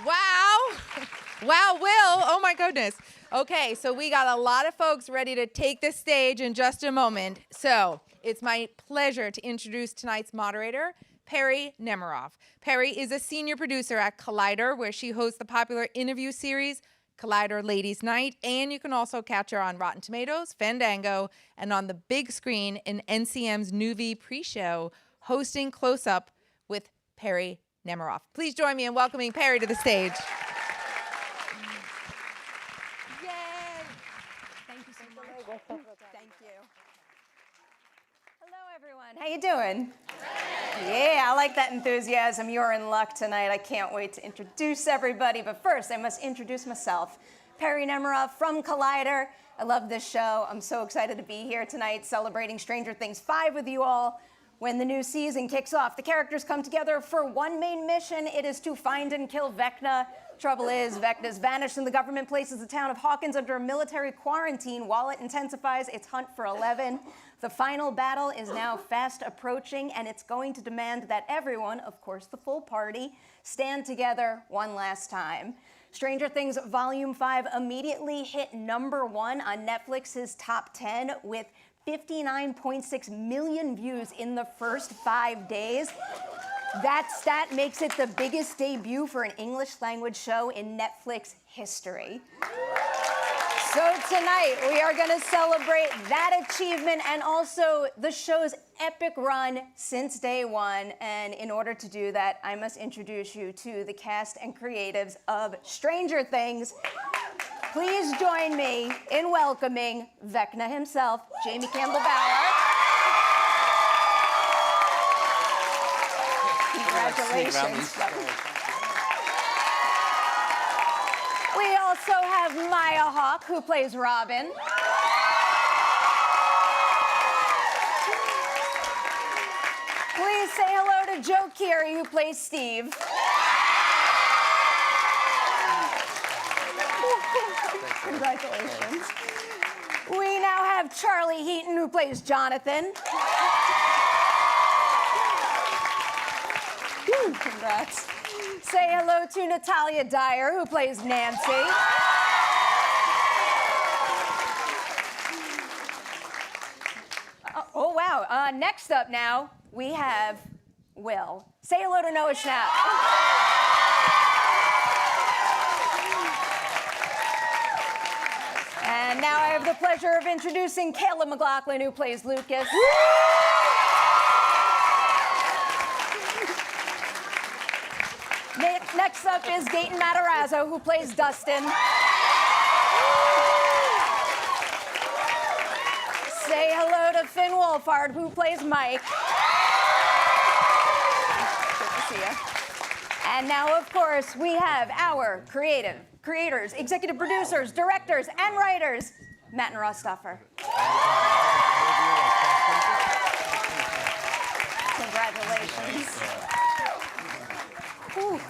Wow. Wow, Will. Oh, my goodness. Okay, so we got a lot of folks ready to take the stage in just a moment. So it's my pleasure to introduce tonight's moderator, Paley Museum. Paley is a senior producer at Collider, where she hosts the popular interview series, Collider Ladies Night, and you can also catch her on Rotten Tomatoes, Fandango, and on the big screen in NCM's Nuvi pre-show, hosting Close Up with Paley Museum. Please join me in welcoming Paley to the stage. Yay! Thank you so much. Thank you. Hello, everyone. How you doing? Yeah, I like that enthusiasm. You're in luck tonight. I can't wait to introduce everybody. But first, I must introduce myself. Paley Museum from Collider. I love this show. I'm so excited to be here tonight celebrating Stranger Things 5 with you all. When the new season kicks off, the characters come together for one main mission. It is to find and kill Vecna. Trouble is, Vecna's vanished and the government places the town of Hawkins under a military quarantine while it intensifies its hunt for 11. The final battle is now fast approaching, and it's going to demand that everyone, of course the full party, stand together one last time. Stranger Things Volume 5 immediately hit #1 on Netflix's top 10 with 59.6 million views in the first 5 days. That stat makes it the biggest debut for an English language show in Netflix history. So tonight, we are going to celebrate that achievement and also the show's epic run since day one. And in order to do that, I must introduce you to the cast and creatives of Stranger Things. Please join me in welcoming Vecna himself, Jamie Campbell Bower. Congratulations. We also have Maya Hawke, who plays Robin. Please say hello to Joe Keery, who plays Steve. Congratulations. We now have Charlie Heaton, who plays Jonathan. Congrats. Say hello to Natalia Dyer, who plays Nancy. Oh, wow. Next up now, we have Will. Say hello to Noah Schnapp. And now I have the pleasure of introducing McLaughlin, who plays Lucas. Next up is Gaten Matarazzo, who plays Dustin. Say hello to Wolfhard, who plays Mike. Good to see you. And now, of course, we have our creators, executive producers, directors, and writers, Matt and Ross Duffer. Congratulations. Whew.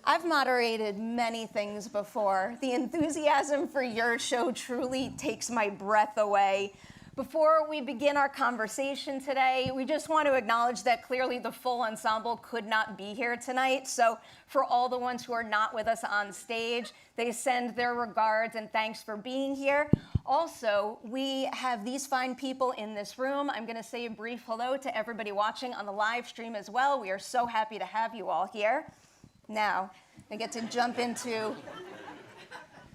I've moderated many things before. The enthusiasm for your show truly takes my breath away. Before we begin our conversation today, we just want to acknowledge that clearly the full ensemble could not be here tonight. So for all the ones who are not with us on stage, they send their regards and thanks for being here. Also, we have these fine people in this room. I'm going to say a brief hello to everybody watching on the live stream as well. We are so happy to have you all here. Now, I get to jump into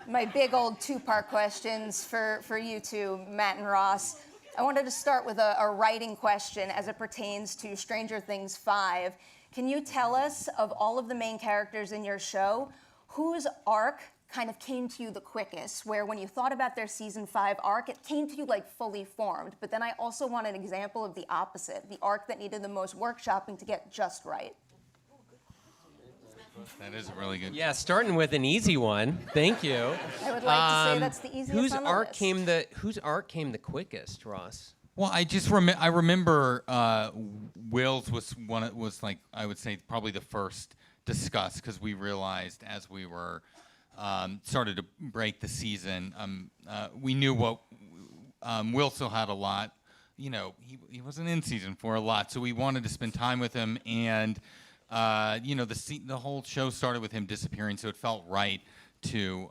my big old two-part questions for you two, Matt and Ross. I wanted to start with a writing question as it pertains to Stranger Things 5. Can you tell us, of all of the main characters in your show, whose arc kind of came to you the quickest, where when you thought about their season 5 arc, it came to you like fully formed? But then I also want an example of the opposite, the arc that needed the most workshopping to get just right. That is a really good. Yeah, starting with an easy one. Thank you. I would like to say that's the easiest whose on the arc list. Whose arc came the quickest, Ross? Well, I remember Will's was like, I would say, probably the first discussed, because we realized as we were started to break the season, we knew what Will still had a lot. You know, he wasn't in season 4 a lot, so we wanted to spend time with him, and the whole show started with him disappearing, so it felt right to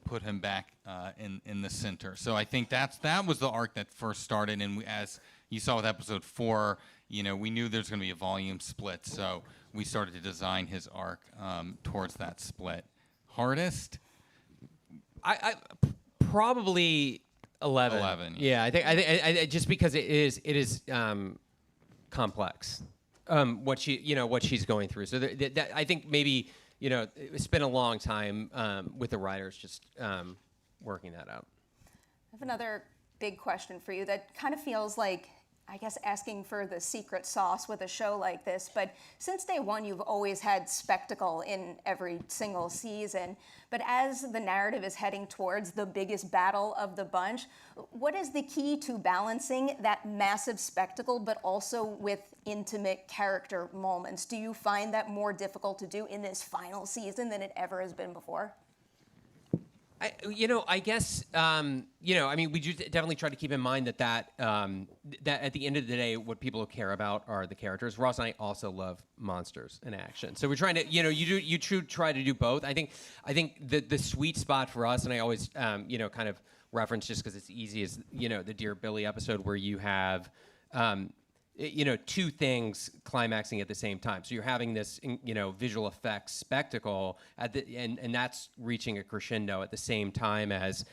put him back in the center. So I think that was the arc that first started, and as you saw with episode 4, we knew there's going to be a volume split, so we started to design his arc towards that split. Hardest? I probably 11. 11. Yeah, I think just because it is complex. What she's going through. So I think maybe it's been a long time with the writers just working that out. I have another big question for you that kind of feels like, I guess, asking for the secret sauce with a show like this. But since day one, you've always had spectacle in every single season. But as the narrative is heading towards the biggest battle of the bunch, what is the key to balancing that massive spectacle, but also with intimate character moments? Do you find that more difficult to do in this final season than it ever has been before? I guess, we do definitely try to keep in mind that at the end of the day, what people care about are the characters. Ross and I also love monsters in action. So we're trying to, you try to do both. I think the sweet spot for us, and I always, kind of reference just because it's easy, is, the Dear Billy episode where you have, two things climaxing at the same time. So you're having this, visual effects spectacle and that's reaching a crescendo at the same time as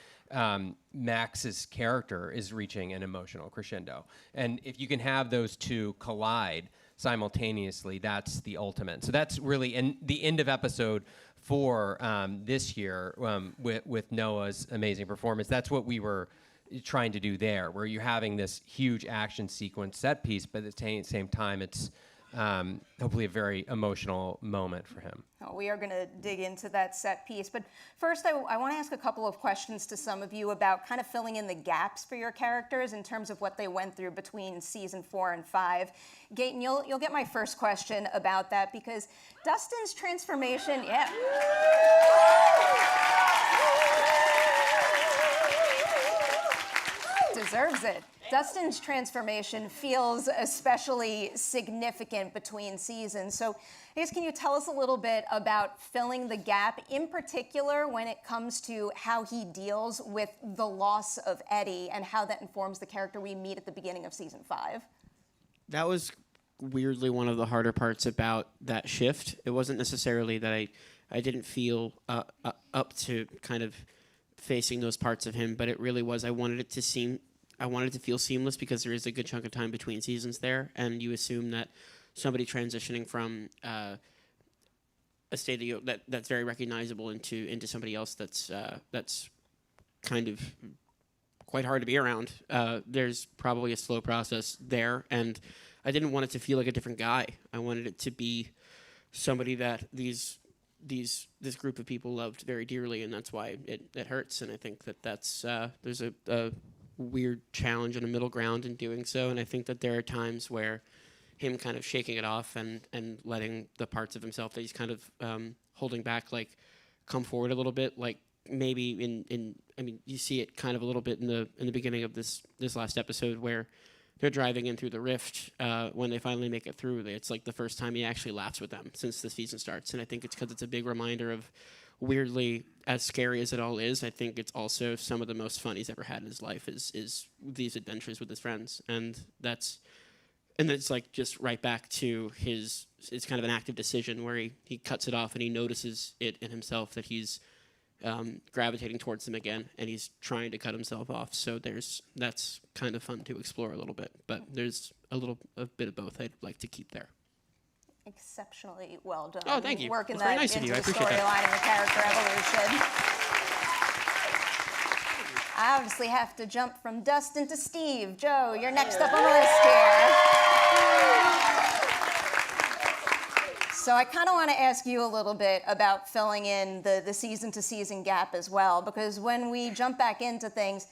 Max's character is reaching an emotional crescendo. And if you can have those two collide simultaneously, that's the ultimate. So that's really, and the end of episode 4 this year with Noah's amazing performance, that's what we were trying to do there, where you're having this huge action sequence set piece, but at the same time, it's hopefully a very emotional moment for him. Oh, we are going to dig into that set piece. But first, I want to ask a couple of questions to some of you about kind of filling in the gaps for your characters in terms of what they went through between season 4 and 5. Gaten, you'll get my first question about that, because Dustin's transformation, yeah. Deserves it. Dustin's transformation feels especially significant between seasons. So I guess, can you tell us a little bit about filling the gap, in particular when it comes to how he deals with the loss of Eddie and how that informs the character we meet at the beginning of season 5? That was weirdly one of the harder parts about that shift. It wasn't necessarily that I didn't feel up to kind of facing those parts of him, but it really was, I wanted it to feel seamless, because there is a good chunk of time between seasons there, and you assume that somebody transitioning from a state of that's very recognizable into somebody else that's kind of quite hard to be around. There's probably a slow process there, and I didn't want it to feel like a different guy. I wanted it to be somebody that this group of people loved very dearly, and that's why it hurts. And I think that's there's a weird challenge and a middle ground in doing so. And I think that there are times where him kind of shaking it off and letting the parts of himself that he's kind of holding back, like, come forward a little bit. Like, maybe you see it kind of a little bit in the beginning of this last episode where they're driving in through the rift. When they finally make it through, it's like the first time he actually laughs with them since the season starts. And I think it's because it's a big reminder of, weirdly, as scary as it all is, I think it's also some of the most fun he's ever had in his life is these adventures with his friends. And it's like just right back to it's kind of an active decision where he cuts it off and he notices it in himself that he's gravitating towards them again, and he's trying to cut himself off. So that's kind of fun to explore a little bit, but there's a bit of both I'd like to keep there. Exceptionally well done. Oh, thank you. Working That's very that nice of into you. I the appreciate that. storyline and the character evolution. I obviously have to jump from Dustin to Steve. Joe, you're next up on the list here. So I kind of want to ask you a little bit about filling in the season-to-season gap as well, because when we jump back into things,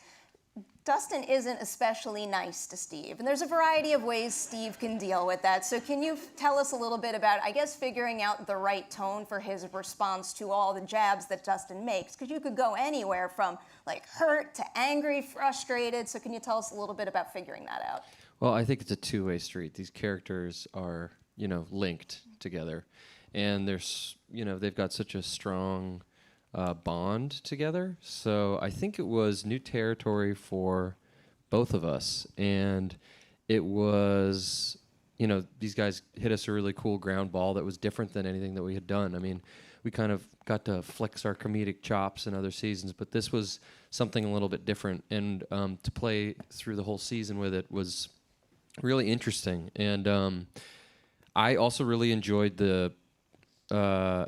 Dustin isn't especially nice to Steve, and there's a variety of ways Steve can deal with that. So can you tell us a little bit about, I guess, figuring out the right tone for his response to all the jabs that Dustin makes? Because you could go anywhere from, like, hurt to angry, frustrated. So can you tell us a little bit about figuring that out? Well, I think it's a two-way street. These characters are linked together, and they've got such a strong bond together. So I think it was new territory for both of us, and it was, these guys hit us a really cool ground ball that was different than anything that we had done. I mean, we kind of got to flex our comedic chops in other seasons, but this was something a little bit different, and to play through the whole season with it was really interesting. And I also really enjoyed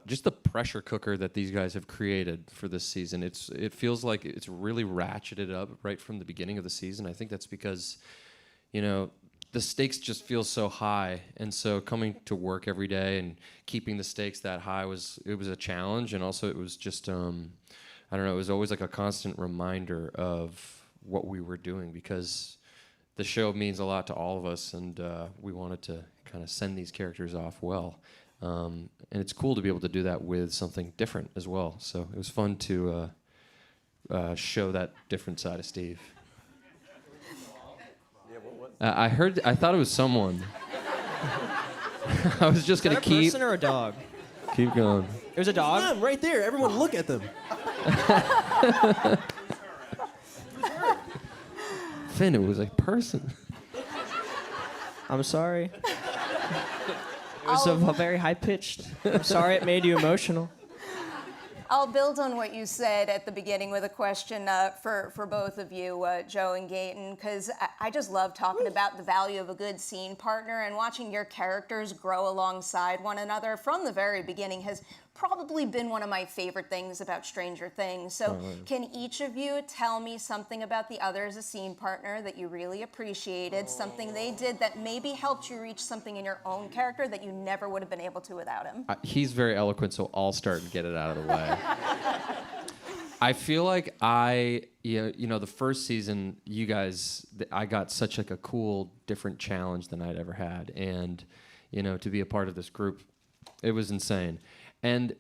just the pressure cooker that these guys have created for this season. It feels like it's really ratcheted up right from the beginning of the season. I think that's because, the stakes just feel so high, and so coming to work every day and keeping the stakes that high was a challenge, and also it was just I don't know, it was always like a constant reminder of what we were doing, because the show means a lot to all of us, and we wanted to kind of send these characters off well. And it's cool to be able to do that with something different as well. So it was fun to show that different side of Steve. I thought it was someone. I was just going to keep... Is that a person or a dog? Keep going. It was a dog? Them, right there. Everyone look at them. Finn, it was a person. I'm sorry. It was a very high-pitched. I'm sorry it made you emotional. I'll build on what you said at the beginning with a question for both of you, Joe and Gaten, because I just love talking about the value of a good scene partner, and watching your characters grow alongside one another from the very beginning has probably been one of my favorite things about Stranger Things. So can each of you tell me something about the other as a scene partner that you really appreciated, something they did that maybe helped you reach something in your own character that you never would have been able to without him? He's very eloquent, so I'll start and get it out of the way. I feel like the first season, you guys, I got such like a cool, different challenge than I'd ever had. And, to be a part of this group, it was insane. And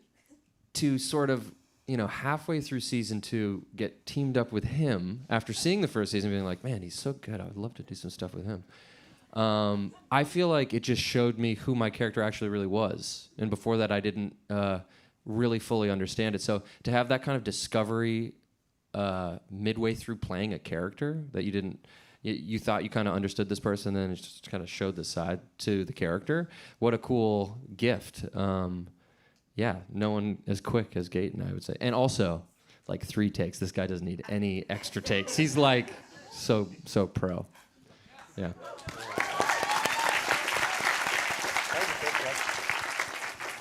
to sort of, halfway through season 2, get teamed up with him after seeing the first season, being like, man, he's so good. I would love to do some stuff with him. I feel like it just showed me who my character actually really was. And before that, I didn't really fully understand it. So to have that kind of discovery midway through playing a character that you thought you kind of understood this person, and it just kind of showed the side to the character. What a cool gift. Yeah, no one as quick as Gaten, I would say. And also, like 3 takes. This guy doesn't need any extra takes. He's like so pro. Yeah.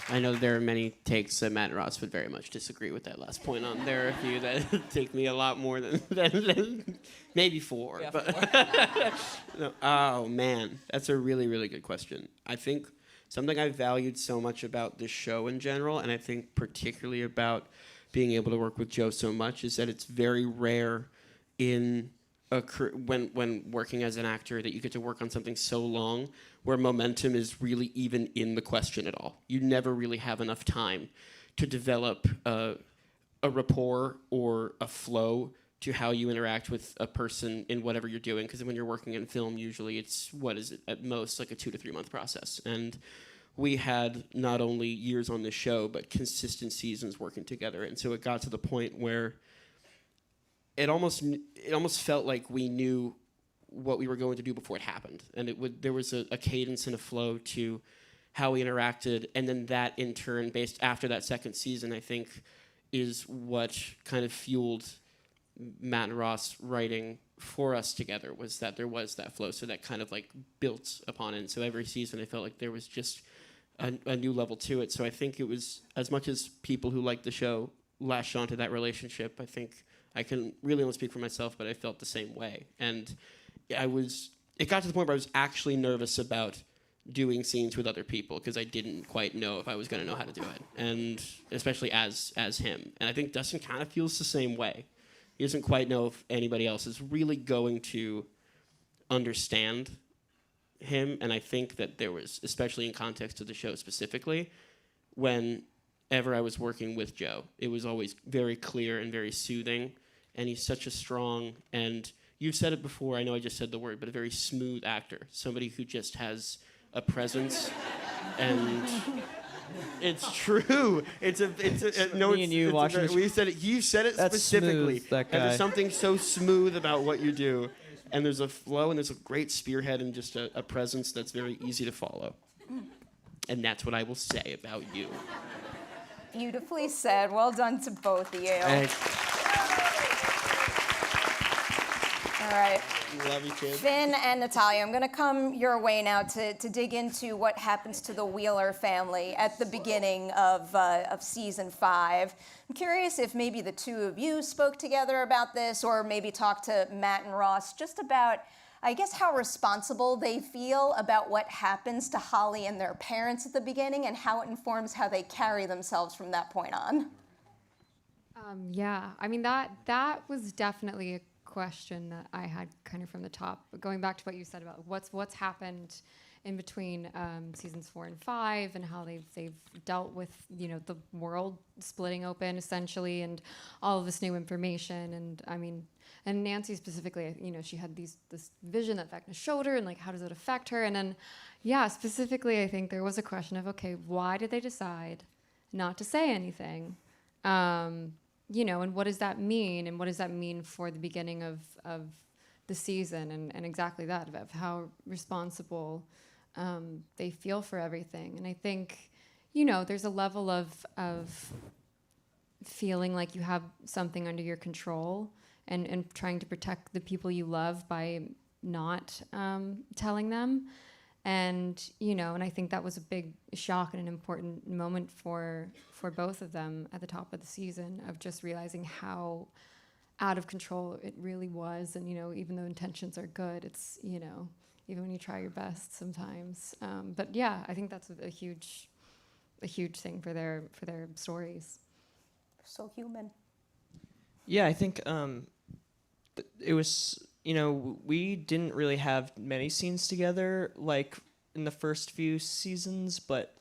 I know there are many takes that Matt and Ross would very much disagree with that last point on. There are a few that take me a lot more than maybe 4. Yeah, but no. Oh, man. That's a really, really good question. I think something I valued so much about this show in general, and I think particularly about being able to work with Joe so much, is that it's very rare in when working as an actor that you get to work on something so long where momentum is really even in the question at all. You never really have enough time to develop a rapport or a flow to how you interact with a person in whatever you're doing, because when you're working in film, usually it's, at most, like a 2 to 3 month process. And we had not only years on the show, but consistent seasons working together. And so it got to the point where it almost felt like we knew what we were going to do before it happened. And there was a cadence and a flow to how we interacted. And then that, in turn, based after that second season, I think, is what kind of fueled Matt and Ross writing for us together, was that there was that flow. So that kind of like built upon it. And so every season I felt like there was just a new level to it. So I think it was, as much as people who liked the show latched onto that relationship, I think I can really only speak for myself, but I felt the same way. And it got to the point where I was actually nervous about doing scenes with other people, because I didn't quite know if I was going to know how to do it, and especially as him. And I think Dustin kind of feels the same way. He doesn't quite know if anybody else is really going to understand him. And I think that there was, especially in context of the show specifically, whenever I was working with Joe, it was always very clear and very soothing. And he's such a strong, and you've said it before, I know I just said the word, but a very smooth actor. Somebody who just has a presence And it's true. No, me and you watching this- we said it. You said it That's specifically. smooth, that And there's guy. something so smooth about what you do, and there's a flow, and there's a great spearhead, and just a presence that's very easy to follow. And that's what I will say about you. Beautifully said. Well done to both of you. All right. Love you, kid. Finn and Natalia, I'm going to come your way now to dig into what happens to the Wheeler family at the beginning of season 5. I'm curious if maybe the two of you spoke together about this, or maybe talked to Matt and Ross just about, I guess, how responsible they feel about what happens to Holly and their parents at the beginning, and how it informs how they carry themselves from that point on. Yeah, I mean, that was definitely a question that I had kind of from the top. But going back to what you said about what's happened in between seasons 4 and 5, and how they've dealt with, you know, the world splitting open essentially, and all of this new information. And I mean, and Nancy specifically, you know, she had this vision that Vecna showed her, and like, how does it affect her? And then, yeah, specifically, I think there was a question of, okay, why did they decide not to say anything? You know, and what does that mean? And what does that mean for the beginning of the season? And exactly that, of how responsible they feel for everything. And I think, you know, there's a level of feeling like you have something under your control, and trying to protect the people you love by not telling them. And, you know, and I think that was a big shock and an important moment for both of them at the top of the season, of just realizing how out of control it really was. And, you know, even though intentions are good, it's, you know, even when you try your best sometimes. But yeah, I think that's a huge thing for their stories. So human. Yeah, I think it was, you know, we didn't really have many scenes together like in the first few seasons, but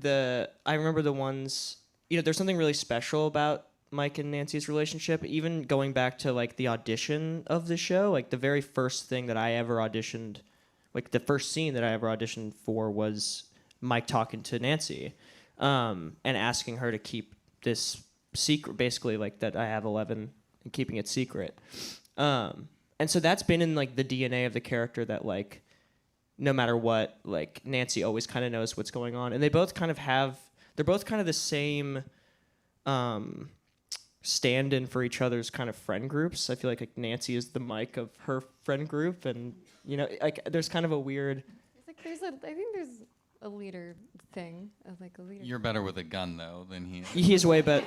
I remember the ones, you know, there's something really special about Mike and Nancy's relationship. Even going back to like the audition of the show, like the very first thing that I ever auditioned, like the first scene that I ever auditioned for was Mike talking to Nancy, and asking her to keep this secret, basically like that I have 11 and keeping it secret. And so that's been in like the DNA of the character, that like no matter what, like Nancy always kind of knows what's going on, and they're both kind of the same stand-in for each other's kind of friend groups. I feel like Nancy is the Mike of her friend group, and you know, like there's kind of a weird. It's like I think there's a leader thing of like a leader. You're better with a gun though than he is. He's way better.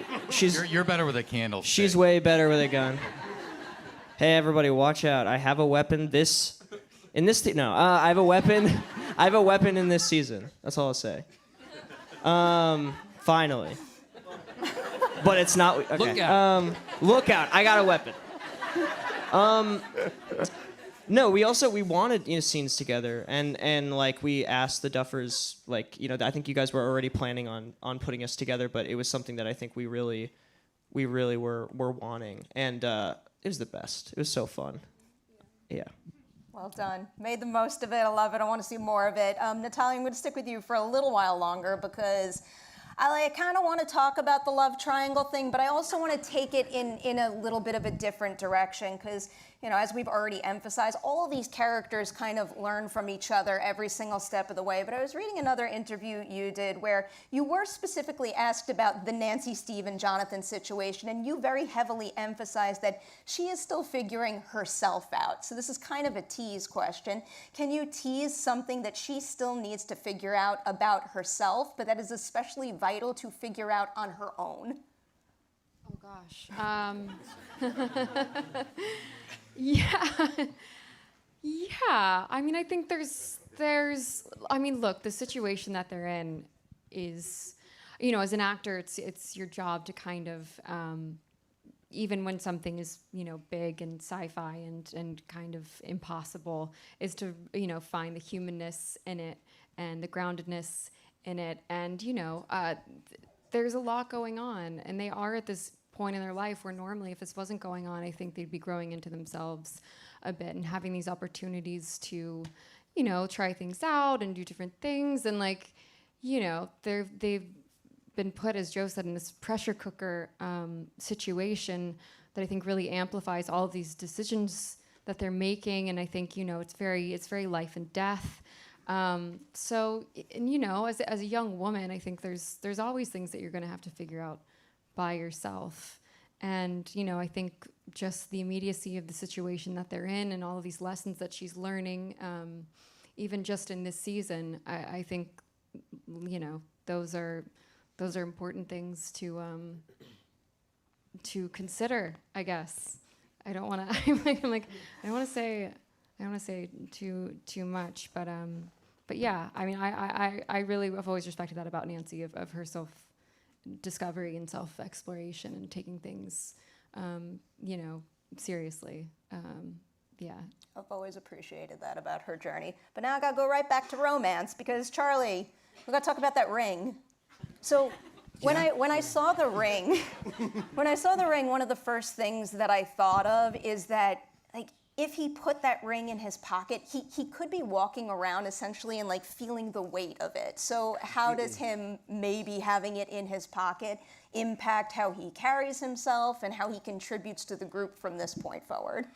You're better with a candle. She's way better with a gun. Hey everybody, watch out! I have a weapon. I have a weapon. I have a weapon in this season. That's all I'll say. Finally. But it's not. Okay. Look out. Look out! I got a weapon. No, we wanted, you know, scenes together, and like we asked the Duffers, like, you know, I think you guys were already planning on putting us together, but it was something that I think we really were wanting, and it was the best. It was so fun. Yeah. Well done. Made the most of it. I love it. I want to see more of it. Natalia, I'm going to stick with you for a little while longer, because I kind of want to talk about the love triangle thing, but I also want to take it in a little bit of a different direction, because, you know, as we've already emphasized, all of these characters kind of learn from each other every single step of the way. But I was reading another interview you did where you were specifically asked about the Nancy, Steve, and Jonathan situation, and you very heavily emphasized that she is still figuring herself out. So this is kind of a tease question. Can you tease something that she still needs to figure out about herself, but that is especially vital to figure out on her own? Oh gosh. Yeah. Yeah. I mean, I think there's I mean, look, the situation that they're in is, you know, as an actor, it's your job to kind of, even when something is, you know, big and sci-fi and kind of impossible, is to, you know, find the humanness in it and the groundedness in it. And, you know, there's a lot going on, and they are at this point in their life where normally if this wasn't going on, I think they'd be growing into themselves a bit and having these opportunities to, you know, try things out and do different things. And like, they've been put, as Joe said, in this pressure cooker situation that I think really amplifies all of these decisions that they're making, and I think it's very life and death. So, and as a young woman, I think there's always things that you're going to have to figure out by yourself. And I think just the immediacy of the situation that they're in, and all of these lessons that she's learning, even just in this season, I think those are important things to consider, I guess. I don't want to. I don't want to say too much, but yeah. I mean, I really have always respected that about Nancy, of her self-discovery and self-exploration and taking things, seriously. Yeah. I've always appreciated that about her journey. But now I gotta go right back to romance, because Charlie, we gotta talk about that ring. So when I saw the ring, one of the first things that I thought of is that, like, if he put that ring in his pocket, he could be walking around essentially and like feeling the weight of it. So how does him maybe having it in his pocket impact how he carries himself and how he contributes to the group from this point forward?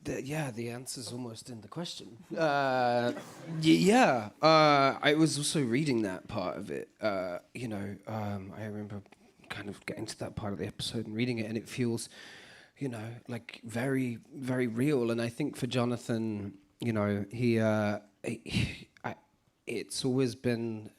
The answer's almost in the question. I was also reading that part of it. I remember kind of getting to that part of the episode and reading it, and it feels, like very, very real. And I think for Jonathan, it's always been,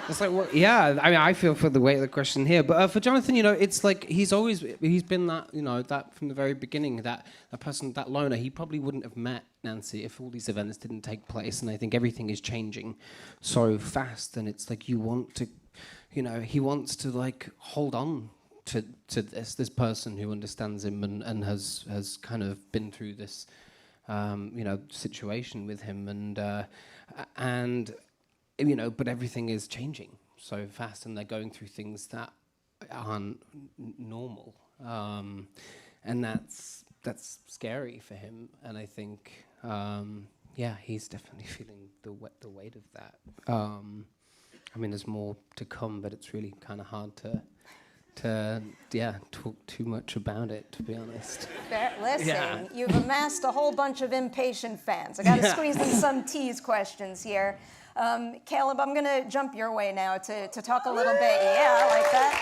it's like, well, yeah. I mean, I feel for the weight of the question here, but for Jonathan, it's like he's been that, that from the very beginning, that person, that loner. He probably wouldn't have met Nancy if all these events didn't take place. And I think everything is changing so fast, and it's like he wants to like hold on to this person who understands him and has kind of been through this, situation with him, and but everything is changing so fast, and they're going through things that aren't normal, and that's scary for him. And I think, he's definitely feeling the weight of that. I mean, there's more to come, but it's really kind of hard to talk too much about it, to be honest. Listen, you've amassed a whole bunch of impatient fans. I got to squeeze in some tease questions here. Caleb, I'm going to jump your way now to talk a little bit. Yeah, I like that.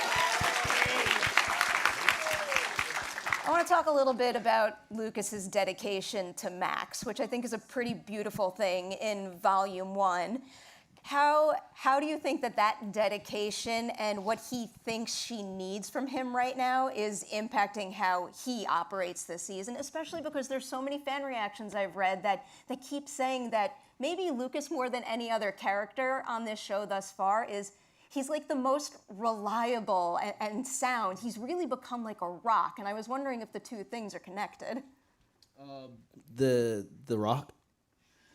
I want to talk a little bit about Lucas's dedication to Max, which I think is a pretty beautiful thing in Volume 1. How do you think that dedication and what he thinks she needs from him right now is impacting how he operates this season, especially because there's so many fan reactions I've read that keep saying that maybe Lucas, more than any other character on this show thus far, he's like the most reliable and sound. He's really become like a rock, and I was wondering if the two things are connected. The rock?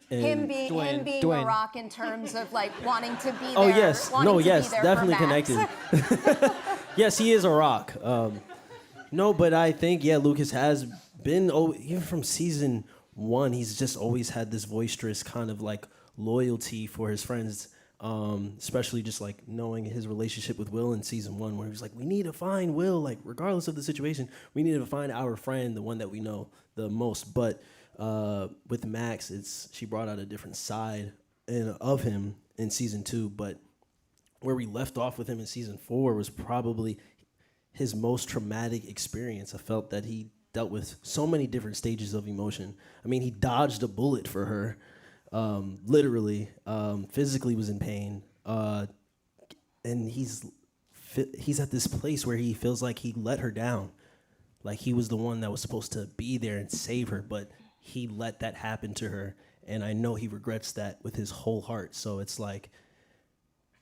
Him being Dwayne. a rock in terms of like wanting to be there. Oh yes, definitely for Max. connected. Yes, he is a rock. But I think Lucas has been even from season 1. He's just always had this boisterous kind of like loyalty for his friends, especially just like knowing his relationship with Will in season 1, where he was like, we need to find Will, like regardless of the situation, we need to find our friend, the one that we know the most. But with Max, she brought out a different side of him in season 2, but where we left off with him in season 4 was probably his most traumatic experience. I felt that he dealt with so many different stages of emotion. I mean, he dodged a bullet for her, literally, physically was in pain, and he's at this place where he feels like he let her down, like he was the one that was supposed to be there and save her, but he let that happen to her, and I know he regrets that with his whole heart. So it's like,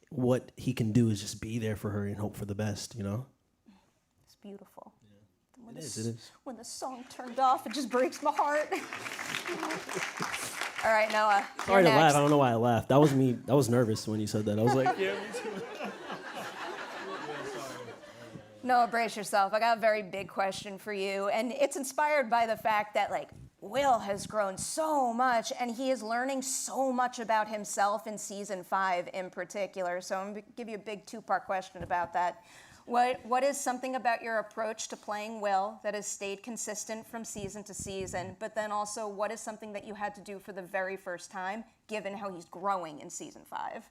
what he can do is just be there for her and hope for the best, It's beautiful. Yeah. It is. When the song turned off, it just breaks my heart. All right, Noah. Sorry to next. laugh. I don't know why I laughed. That was me. I was nervous when you said that. I was like, Yeah, me too. Noah, brace yourself. I got a very big question for you, and it's inspired by the fact that, like, Will has grown so much, and he is learning so much about himself in season 5 in particular. So I'm going to give you a big 2-part question about that. What is something about your approach to playing Will that has stayed consistent from season to season? But then also, what is something that you had to do for the very first time, given how he's growing in season 5?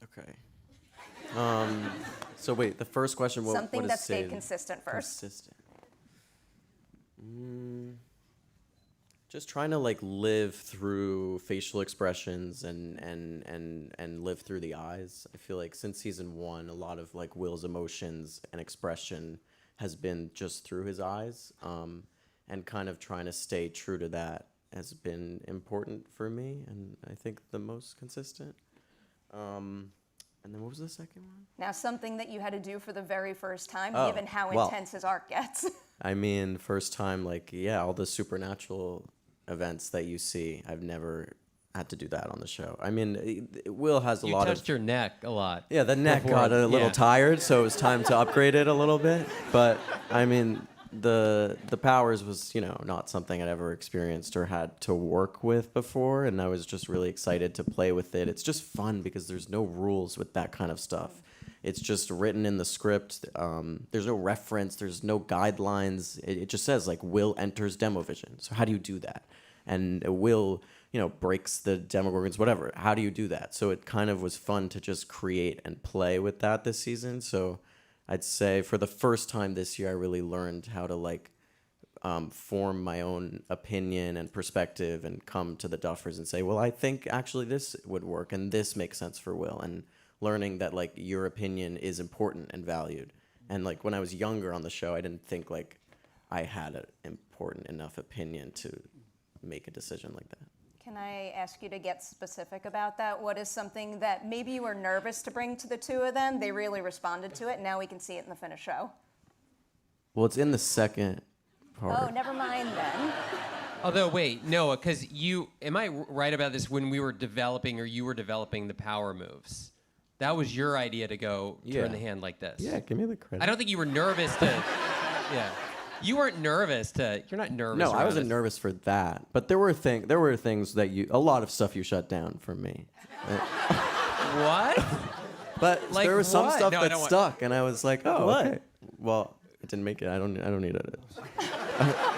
Okay. So wait, the first question, Something what that is stayed consistent first. Consistent. Just trying to like live through facial expressions and live through the eyes. I feel like since season 1, a lot of like Will's emotions and expression has been just through his eyes, and kind of trying to stay true to that has been important for me, and I think the most consistent. And then what was the second one? Now, something that you had to do for the very first time, Oh, given how well. intense his arc gets. I mean, first time, like, yeah, all the supernatural events that you see, I've never had to do that on the show. I mean, Will has a You lot of... touched your neck a lot. Yeah, the neck before. got a little Yeah. tired, so it was time to upgrade it a little bit. But, I mean, the powers was, you know, not something I'd ever experienced or had to work with before, and I was just really excited to play with it. It's just fun because there's no rules with that kind of stuff. It's just written in the script. There's no reference. There's no guidelines. It just says, like, Will enters Demovision. So how do you do that? And Will, you know, breaks the Demogorgons, whatever. How do you do that? So it kind of was fun to just create and play with that this season. So I'd say for the first time this year, I really learned how to, like, form my own opinion and perspective and come to the Duffers and say, well, I think actually this would work and this makes sense for Will. And learning that, like, your opinion is important and valued. And, like, when I was younger on the show, I didn't think, like, I had an important enough opinion to make a decision like that. Can I ask you to get specific about that? What is something that maybe you were nervous to bring to the two of them? They really responded to it. Now we can see it in the finished show. Well, it's in the second part. Oh, never mind then. Although, wait, Noah, because am I right about this? When we were developing, or you were developing the power moves, that was your idea to go Yeah. turn the hand like this. Yeah, give me the credit. I don't think you were nervous to. Yeah, you weren't nervous to. You're not nervous. No, I around wasn't this. nervous for that. But there were things that a lot of stuff you shut down for me. What? But Like there was some what? stuff No, I that don't want- stuck, and I was like, oh, What? okay. Well, it didn't make it. I don't need it.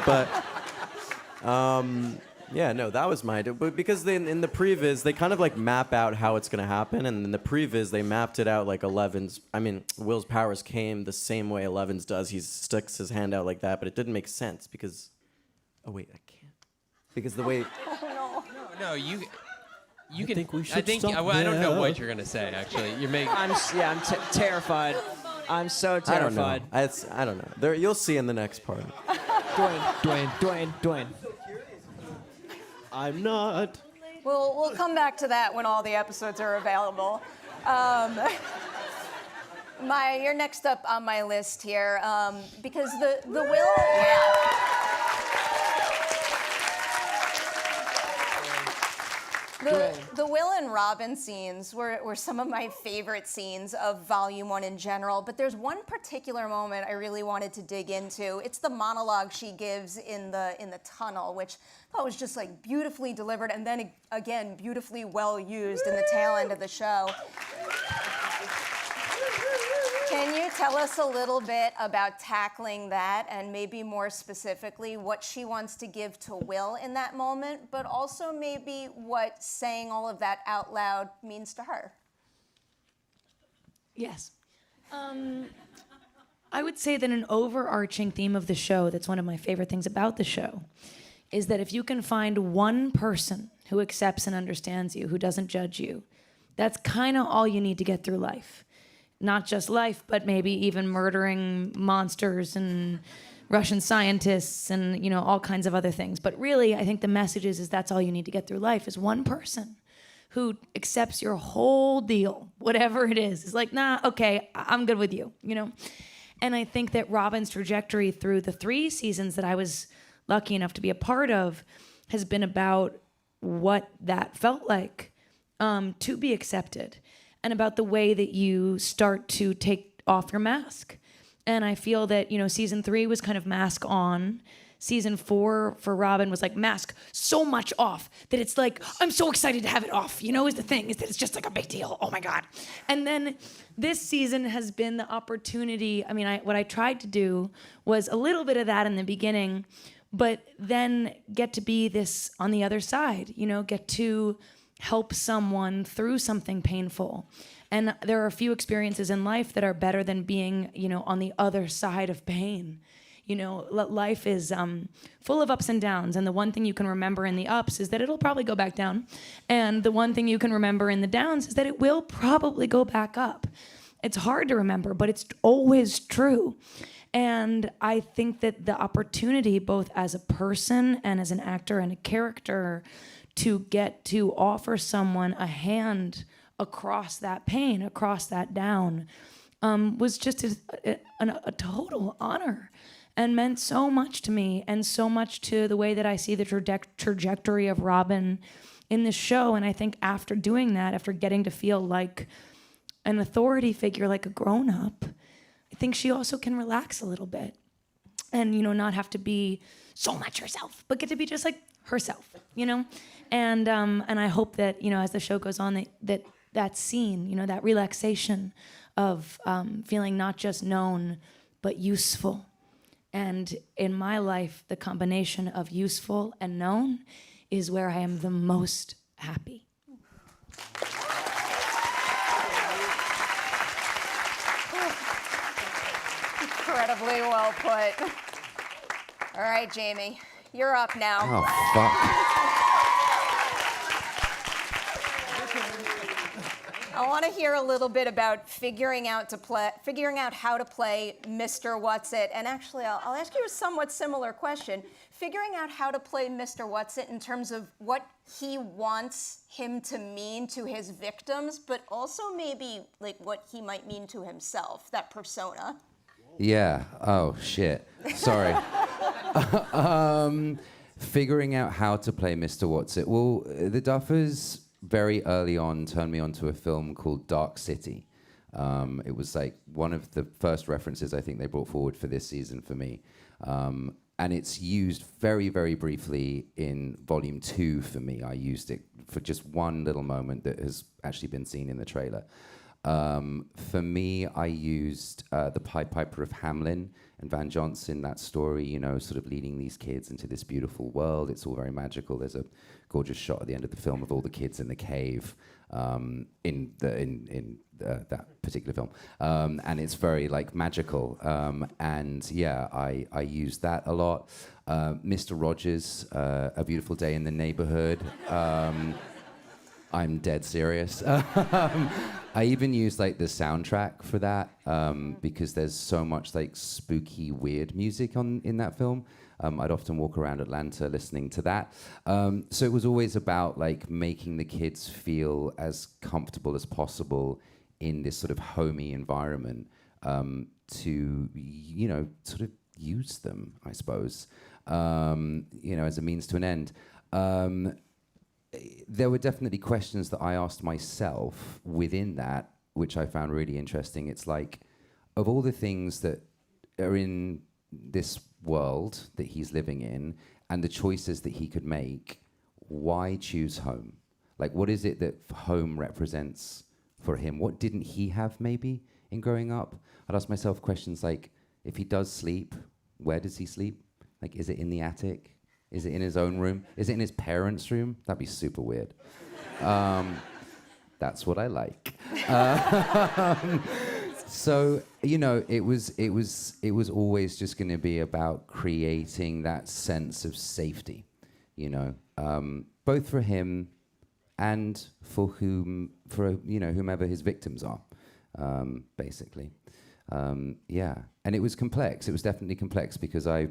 But yeah, no, that was my idea. But because in the previs, they kind of like map out how it's gonna happen, and in the previs, they mapped it out like Will's powers came the same way Eleven's does. He sticks his hand out like that, but it didn't make sense because. Oh wait, I can't. Because the way. No, you can. think we should I think. stop I don't know there. what you're gonna say. Actually, you're making. I'm terrified. I'm so terrified. I don't know. There, you'll see in the next part. Dwayne. I'm not. We'll come back to that when all the episodes are available. You're next up on my list here because the Will. Yeah. The Will and Robin scenes were some of my favorite scenes of Volume 1 in general, but there's one particular moment I really wanted to dig into. It's the monologue she gives in the tunnel, which I thought was just like beautifully delivered, and then again, beautifully well used in the tail end of the show. Can you tell us a little bit about tackling that, and maybe more specifically what she wants to give to Will in that moment, but also maybe what saying all of that out loud means to her? Yes. I would say that an overarching theme of the show, that's one of my favorite things about the show, is that if you can find one person who accepts and understands you, who doesn't judge you, that's kind of all you need to get through life. Not just life, but maybe even murdering monsters and Russian scientists and, you know, all kinds of other things. But really, I think the message is that's all you need to get through life, is one person who accepts your whole deal, whatever it is. It's like, nah, okay, I'm good with you, you know? And I think that Robin's trajectory through the 3 seasons that I was lucky enough to be a part of has been about what that felt like to be accepted, and about the way that you start to take off your mask. And I feel that, you know, season 3 was kind of mask on. season 4 for Robin was like mask so much off that it's like, I'm so excited to have it off, is the thing, is that it's just like a big deal. Oh my God. And then this season has been the opportunity. I mean, what I tried to do was a little bit of that in the beginning, but then get to be this on the other side, get to help someone through something painful. And there are a few experiences in life that are better than being, on the other side of pain. Life is full of ups and downs. And the one thing you can remember in the ups is that it'll probably go back down. And the one thing you can remember in the downs is that it will probably go back up. It's hard to remember, but it's always true. And I think that the opportunity, both as a person and as an actor and a character, to get to offer someone a hand across that pain, across that down, was just a total honor and meant so much to me and so much to the way that I see the trajectory of Robin in this show. And I think after doing that, after getting to feel like an authority figure, like a grown-up, I think she also can relax a little bit and, not have to be so much herself, but get to be just like herself, And I hope that, as the show goes on, that scene, that relaxation of feeling not just known, but useful. And in my life, the combination of useful and known is where I am the most happy. Incredibly well put. All right, Jamie, you're up now. Oh, fuck. I want to hear a little bit about figuring out how to play Mr. What's-It. And actually, I'll ask you a somewhat similar question. Figuring out how to play Mr. What's-It in terms of what he wants him to mean to his victims, but also maybe like what he might mean to himself, that persona. Yeah. Oh, shit. Sorry. Figuring out how to play Mr. What's-It. Well, the Duffers very early on turned me onto a film called Dark City. It was like one of the first references I think they brought forward for this season for me. And it's used very, very briefly in Volume 2 for me. I used it for just one little moment that has actually been seen in the trailer. For me, I used the Pied Piper of Hamelin and Van Johnson, that story, sort of leading these kids into this beautiful world. It's all very magical. There's a gorgeous shot at the end of the film of all the kids in the cave in that particular film. And it's very magical. And yeah, I used that a lot. Mr. Rogers, A Beautiful Day in the Neighborhood. I'm dead serious. I even used the soundtrack for that because there's so much spooky, weird music in that film. I'd often walk around Atlanta listening to that. So it was always about making the kids feel as comfortable as possible in this sort of homey environment to, sort of use them, I suppose, as a means to an end. There were definitely questions that I asked myself within that, which I found really interesting. It's of all the things that are in this world that he's living in and the choices that he could make, why choose home? What is it that home represents for him? What didn't he have maybe in growing up? I'd ask myself questions if he does sleep, where does he sleep? Is it in the attic? Is it in his own room? Is it in his parents' room? That'd be super weird. That's what I like. So it was always just going to be about creating that sense of safety, both for him and for whomever his victims are, basically. Yeah, and it was complex. It was definitely complex because I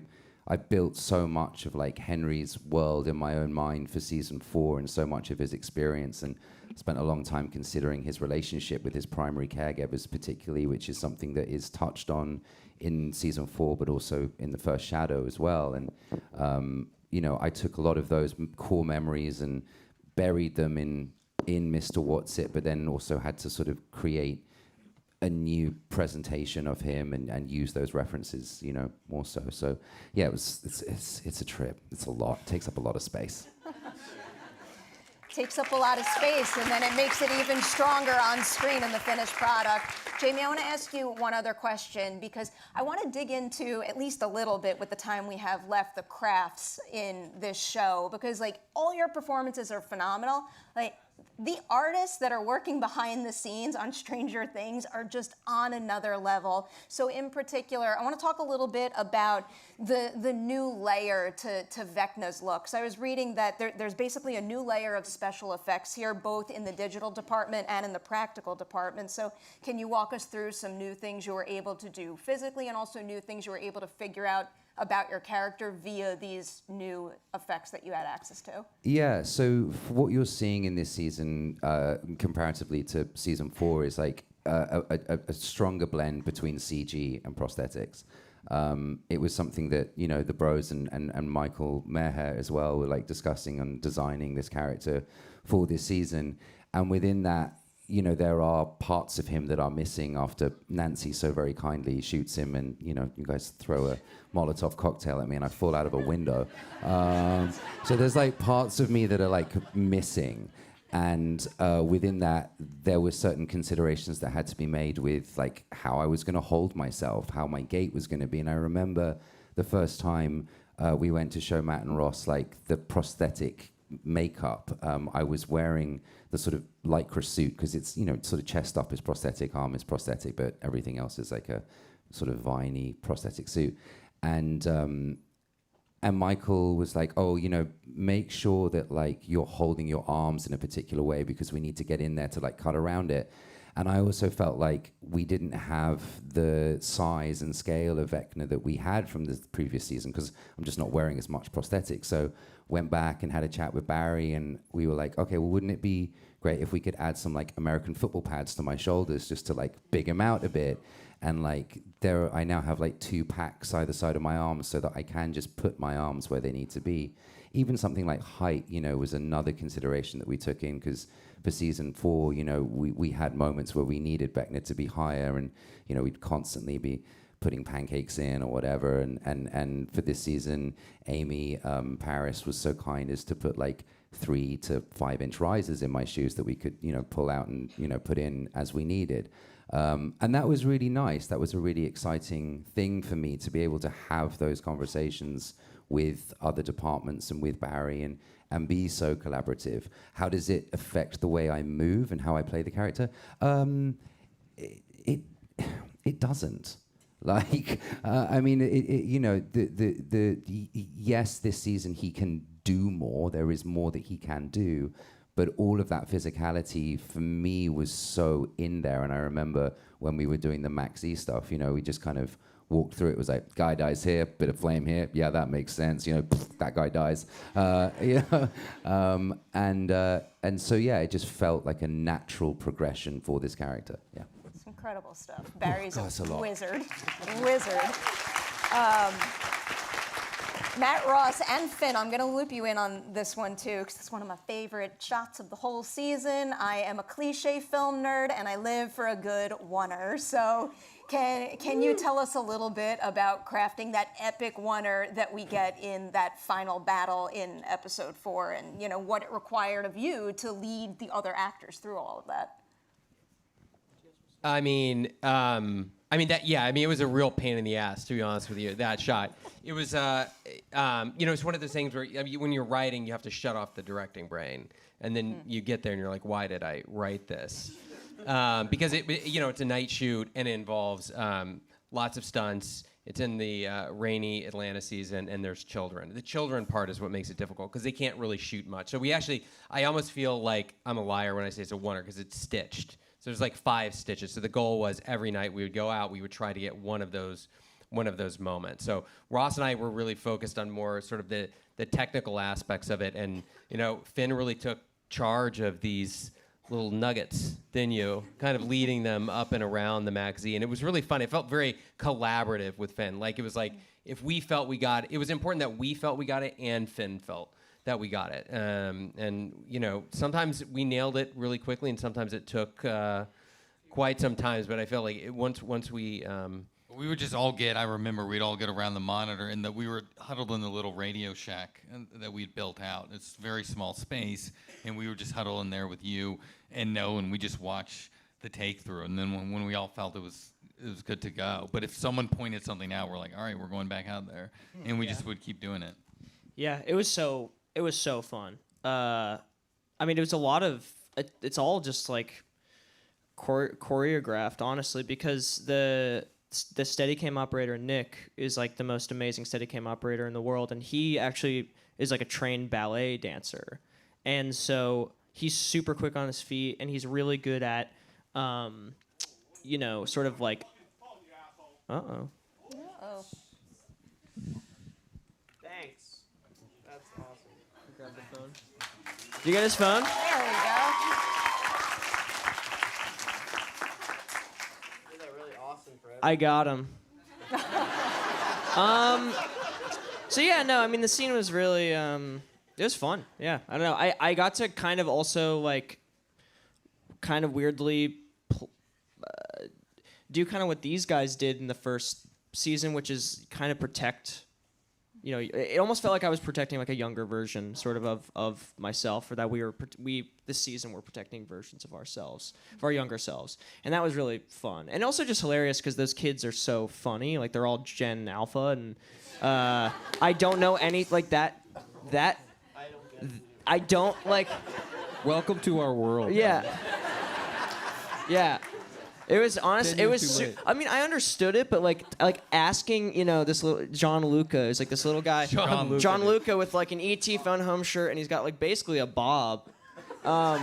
built so much of Henry's world in my own mind for season 4 and so much of his experience, and spent a long time considering his relationship with his primary caregivers particularly, which is something that is touched on in season 4 but also in the first Shadow as well. And I took a lot of those core memories and buried them in Mr. What's-It, but then also had to sort of create a new presentation of him and use those references, you know, more so. So yeah, it's a trip. It's a lot. It takes up a lot of space. Takes up a lot of space, and then it makes it even stronger on screen in the finished product. Jamie, I want to ask you one other question, because I want to dig into, at least a little bit with the time we have left, the crafts in this show, because like all your performances are phenomenal. Like the artists that are working behind the scenes on Stranger Things are just on another level. So in particular, I want to talk a little bit about the new layer to Vecna's look. So I was reading that there's basically a new layer of special effects here, both in the digital department and in the practical department. So can you walk us through some new things you were able to do physically, and also new things you were able to figure out about your character via these new effects that you had access to? Yeah, so what you're seeing in this season, comparatively to season 4, is like a stronger blend between CG and prosthetics. It was something that, you know, the bros and Michael Meher as well were like discussing and designing this character for this season. And within that, you know, there are parts of him that are missing after Nancy so very kindly shoots him, and, you know, you guys throw a Molotov cocktail at me and I fall out of a window. So there's like parts of me that are like missing. And within that, there were certain considerations that had to be made with like how I was going to hold myself, how my gait was going to be. And I remember the first time we went to show Matt and Ross like the prosthetic makeup. I was wearing the sort of lycra suit because it's, you know, sort of chest up is prosthetic, arm is prosthetic, but everything else is like a sort of viney prosthetic suit. And Michael was like, oh, you know, make sure that like you're holding your arms in a particular way because we need to get in there to like cut around it. And I also felt like we didn't have the size and scale of Vecna that we had from the previous season because I'm just not wearing as much prosthetic. So went back and had a chat with Barry, and we were like, okay, well, wouldn't it be great if we could add some like American football pads to my shoulders just to like big them out a bit? And like I now have like 2 packs either side of my arms so that I can just put my arms where they need to be. Even something like height, you know, was another consideration that we took in because for season 4, you know, we had moments where we needed Vecna to be higher, and, you know, we'd constantly be putting pancakes in or whatever. And for this season, Amy Paris was so kind as to put like 3 to 5 inch risers in my shoes that we could, you know, pull out and, you know, put in as we needed. And that was really nice. That was a really exciting thing for me to be able to have those conversations with other departments and with Barry and be so collaborative. How does it affect the way I move and how I play the character? It doesn't. Like, I mean, you know, yes, this season he can do more. There is more that he can do. But all of that physicality for me was so in there. And I remember when we were doing the Max E stuff, you know, we just kind of walked through it. It was like, guy dies here, bit of flame here. Yeah, that makes sense. You know, that guy dies. You know? And so, yeah, it just felt like a natural progression for this character. Yeah. It's incredible stuff. Barry's that's a lot. Wizard. Matt, Ross, and Finn, I'm going to loop you in on this one, too, because it's one of my favorite shots of the whole season. I am a cliche film nerd, and I live for a good oneer. So can you tell us a little bit about crafting that epic oneer that we get in that final battle in episode 4, and, you know, what it required of you to lead the other actors through all of that? I mean, it was a real pain in the ass, to be honest with you, that shot. It was, you know, it's one of those things where when you're writing, you have to shut off the directing brain. And then you get there and you're like, why did I write this? Because, you know, it's a night shoot and it involves lots of stunts. It's in the rainy Atlanta season, and there's children. The children part is what makes it difficult because they can't really shoot much. So I almost feel like I'm a liar when I say it's a oneer because it's stitched. So there's like 5 stitches. So the goal was every night we would go out, we would try to get one of those moments. So Ross and I were really focused on more sort of the technical aspects of it. And, you know, Finn really took charge of these little nuggets, didn't you? Kind of leading them up and around the Max Z. And it was really fun. It felt very collaborative with Finn. Like, it was like, if we felt we got it, it was important that we felt we got it and Finn felt that we got it. And, you know, sometimes we nailed it really quickly, and sometimes it took quite some times, but I felt like once we. We would just all I remember we'd all get around the monitor, and that we were huddled in the little radio shack that we'd built out. It's a very small space, and we were just huddled in there with you and Noah, and we just watch the take through. And then when we all felt it was good to go. But if someone pointed something out, we're like, all right, we're going back out there, and we just would keep doing it. Yeah, it was so fun. I mean, it was a lot of. It's all just like choreographed, honestly, because the Steadicam operator, Nick, is like the most amazing Steadicam operator in the world, and he actually is like a trained ballet dancer. And so he's super quick on his feet, and he's really good at, sort of like, uh-oh. Uh-oh. Thanks. That's awesome. Grab the phone. You got his phone? There we go. I got him. So yeah, no, I mean the scene was really, it was fun. Yeah, I don't know. I got to kind of also like, kind of weirdly, do kind of what these guys did in the first season, which is kind of protect. You know, it almost felt like I was protecting like a younger version, sort of myself, or that we this season were protecting versions of ourselves, of our younger selves, and that was really fun, and also just hilarious because those kids are so funny, like they're all Gen Alpha, and I don't know any like that. I don't like. Welcome to our world. Yeah. Yeah. It was honest. It was. I mean, I understood it, but like asking, this little John Luca is like this little guy. John Luca with like an ET phone home shirt, and he's got like basically a bob. The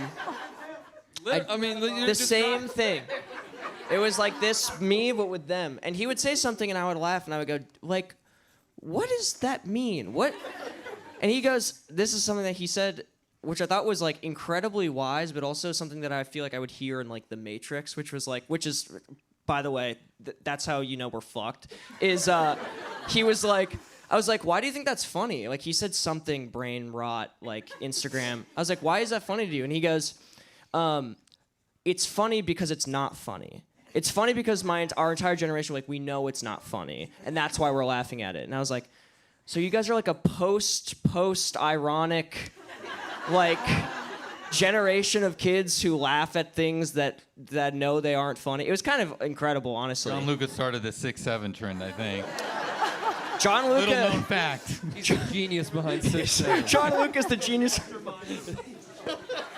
same thing. It was like this me, but with them. And he would say something, and I would laugh, and I would go like, "What does that mean? What?" And he goes, "This is something that he said." Which I thought was like incredibly wise, but also something that I feel like I would hear in like The Matrix, which is, by the way, that's how we're fucked. Is he was like, I was like, why do you think that's funny? Like he said something brain rot, like Instagram. I was like, why is that funny to you? And he goes, it's funny because it's not funny. It's funny because our entire generation, like we know it's not funny, and that's why we're laughing at it. And I was like, so you guys are like a post ironic. Like generation of kids who laugh at things that know they aren't funny. It was kind of incredible, honestly. John Luca started the 6'7" trend, I think. John Luca. Little known fact. He's the genius behind 6'7". John Luca's the genius.